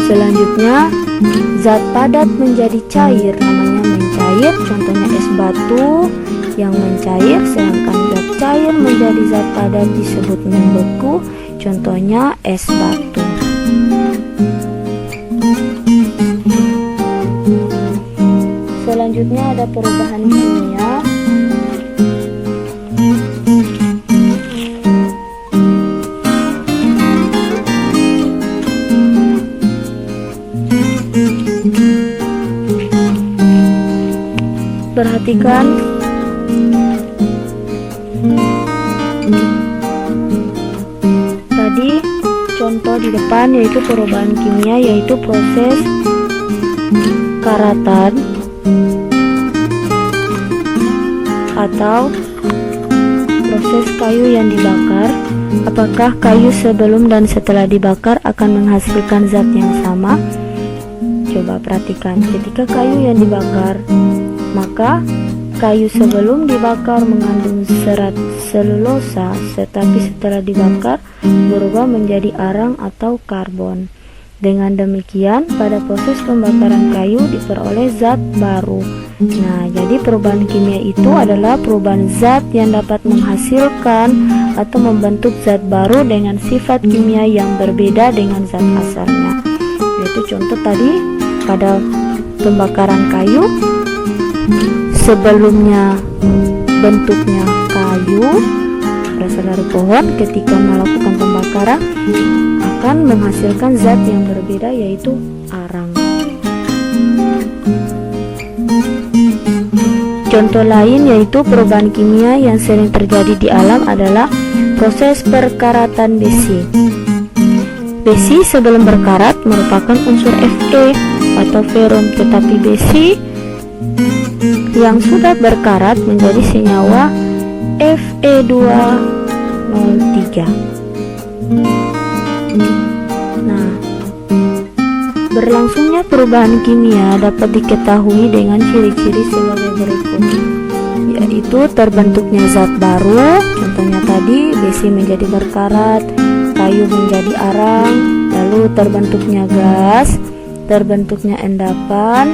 Speaker 1: Selanjutnya zat padat menjadi cair, namanya mencair, contohnya es batu yang mencair. Sedangkan zat cair menjadi zat padat disebut membeku, contohnya es batu. Selanjutnya ada perubahan kimia. Perhatikan tadi contoh di depan, yaitu perubahan kimia, yaitu proses karatan atau proses kayu yang dibakar. Apakah kayu sebelum dan setelah dibakar akan menghasilkan zat yang sama? Coba perhatikan, ketika kayu yang dibakar, maka kayu sebelum dibakar mengandung serat selulosa, tetapi setelah dibakar berubah menjadi arang atau karbon. Dengan demikian, pada proses pembakaran kayu diperoleh zat baru. Nah, jadi perubahan kimia itu adalah perubahan zat yang dapat menghasilkan atau membentuk zat baru dengan sifat kimia yang berbeda dengan zat asalnya. Yaitu contoh tadi pada pembakaran kayu, sebelumnya bentuknya kayu berasal dari pohon, ketika melakukan pembakaran akan menghasilkan zat yang berbeda, yaitu arang. Contoh lain yaitu perubahan kimia yang sering terjadi di alam adalah proses perkaratan besi. Besi sebelum berkarat merupakan unsur Fe atau ferum, tetapi besi yang sudah berkarat menjadi senyawa Fe2O3. Nah, berlangsungnya perubahan kimia dapat diketahui dengan ciri-ciri sebagai berikut, yaitu terbentuknya zat baru, contohnya tadi besi menjadi berkarat, kayu menjadi arang, lalu terbentuknya gas, terbentuknya endapan,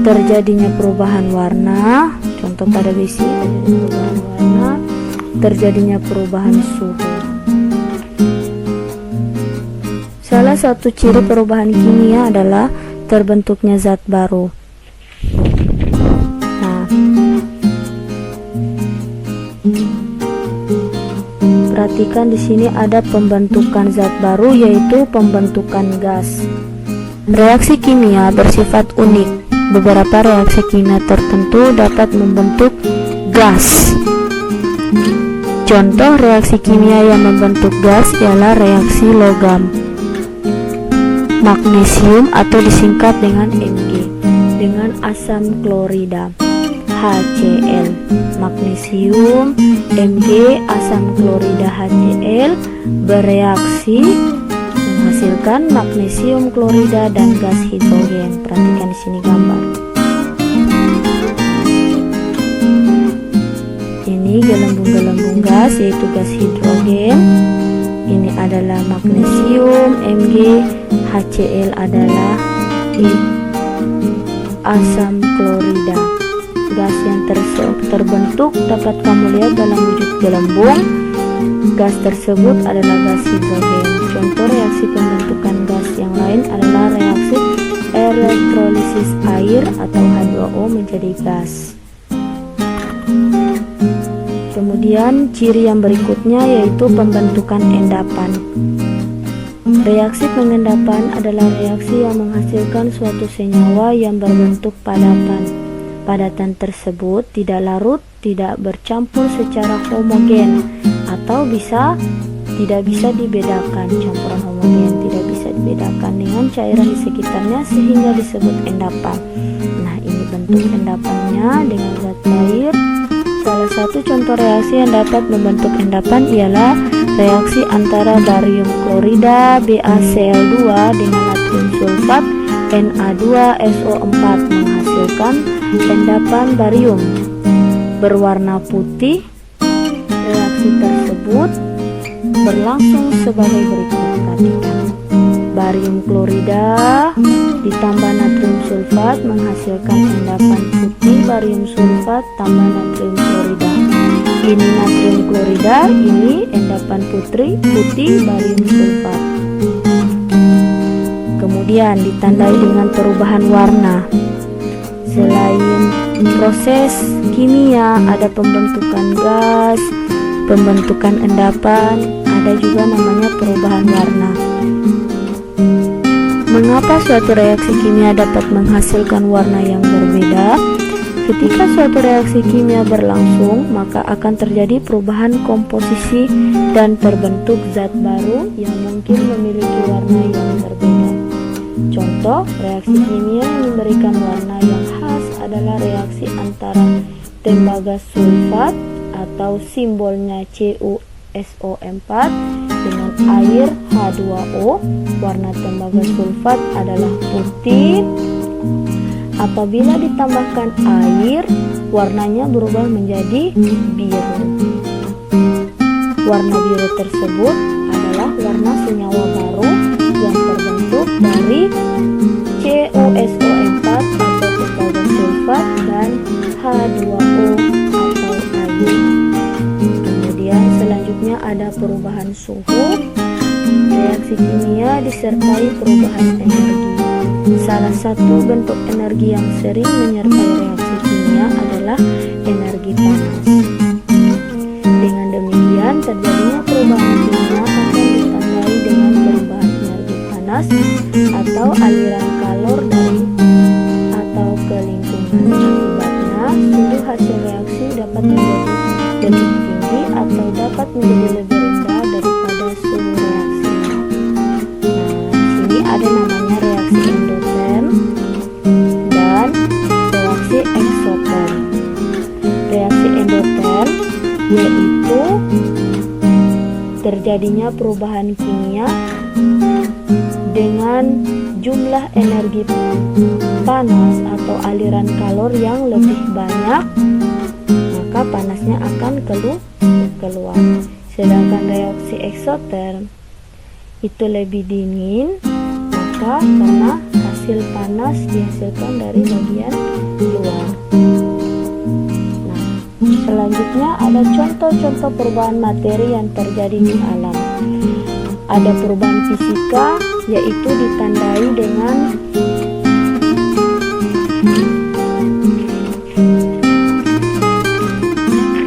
Speaker 1: terjadinya perubahan warna, contoh pada besi terjadi perubahan warna, terjadinya perubahan suhu. Salah satu ciri perubahan kimia adalah terbentuknya zat baru. Nah, perhatikan di sini ada pembentukan zat baru, yaitu pembentukan gas. Reaksi kimia bersifat unik. Beberapa reaksi kimia tertentu dapat membentuk gas. Contoh reaksi kimia yang membentuk gas ialah reaksi logam magnesium atau disingkat dengan Mg dengan asam klorida HCl. Magnesium, Mg, asam klorida HCl bereaksi menghasilkan magnesium klorida dan gas hidrogen. Perhatikan di sini gambar. Ini gelembung-gelembung gas, yaitu gas hidrogen. Ini adalah magnesium, Mg, HCl adalah asam klorida. Gas yang terbentuk dapat kamu lihat dalam wujud gelembung. gas tersebut adalah gas hidrogen. Contoh reaksi pembentukan gas yang lain adalah reaksi elektrolisis air atau H2O menjadi gas. Kemudian ciri yang berikutnya yaitu pembentukan endapan. Reaksi pengendapan adalah reaksi yang menghasilkan suatu senyawa yang berbentuk padatan. Padatan tersebut tidak larut, tidak bercampur secara homogen, atau tidak bisa dibedakan. Campuran homogen tidak bisa dibedakan dengan cairan di sekitarnya sehingga disebut endapan. Nah, ini bentuk endapannya dengan zat cair. Salah satu contoh reaksi yang dapat membentuk endapan ialah reaksi antara barium klorida BaCl2 dengan natrium sulfat Na2SO4 menghasilkan endapan barium berwarna putih. Reaksi tersebut berlangsung sebagai berikut. Perhatikan. Barium klorida ditambah natrium sulfat menghasilkan endapan putih barium sulfat tambah natrium klorida. Ini natrium klorida, ini endapan putih barium sulfat. Kemudian ditandai dengan perubahan warna. Selain proses kimia, ada pembentukan gas, pembentukan endapan, ada juga namanya perubahan warna. Mengapa suatu reaksi kimia dapat menghasilkan warna yang berbeda? Ketika suatu reaksi kimia berlangsung, maka akan terjadi perubahan komposisi dan terbentuk zat baru yang mungkin memiliki warna yang berbeda. Contoh reaksi kimia yang memberikan warna yang khas adalah reaksi antara tembaga sulfat atau simbolnya CuSO4 dengan air H2O. Warna tembaga sulfat adalah putih. Apabila ditambahkan air, warnanya berubah menjadi biru. Warna biru tersebut adalah warna senyawa baru yang terbentuk dari CuSO4 atau tembaga sulfat dan H2O atau air. Kemudian selanjutnya ada perubahan suhu. Reaksi kimia disertai perubahan energi. Salah satu bentuk energi yang sering menyertai reaksi kimia adalah energi panas. Dengan demikian, terjadinya perubahan kimia akan ditandai dengan perubahan energi panas atau aliran kalor dari atau ke lingkungan. Akibatnya, suhu hasil reaksi dapat menjadi lebih tinggi atau dapat menjadi lebih rendah daripada suhu reaksi. Nah, di sini ada namanya reaksi endoterm dan reaksi eksoterm. Reaksi endoterm yaitu terjadinya perubahan kimia dengan jumlah energi panas atau aliran kalor yang lebih banyak, maka panasnya akan keluar. Sedangkan reaksi eksoterm itu lebih dingin, maka karena hasil panas dihasilkan dari bagian luar. Nah, selanjutnya ada contoh-contoh perubahan materi yang terjadi di alam. Ada perubahan fisika, yaitu ditandai dengan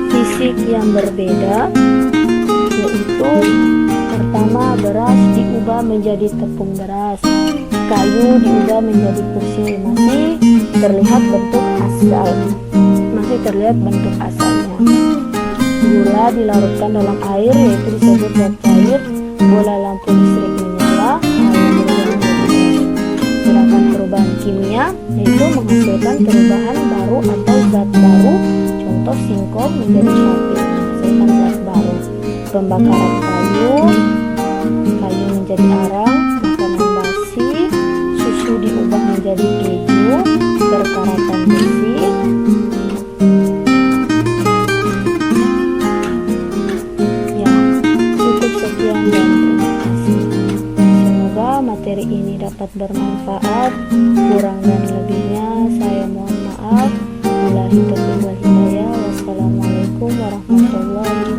Speaker 1: fisik yang berbeda, yaitu pertama, beras diubah menjadi tepung beras, kayu diubah menjadi kursi, masih terlihat bentuk asalnya. Gula dilarutkan dalam air, yaitu disebut zat cair. Bola lampu listrik menyala, yang berubah menjadi gas. Sedangkan perubahan kimia yaitu menghasilkan perubahan baru atau zat baru. Contoh singkong menjadi capit, menghasilkan zat baru. Pembakaran kayu menjadi arang, makanan basi, susu diubah menjadi keju, berkaratan besi. Ya, cukup sekian dan terima kasih. Semoga materi ini dapat bermanfaat. Kurang dan lebihnya saya mohon maaf. Wassalamualaikum warahmatullahi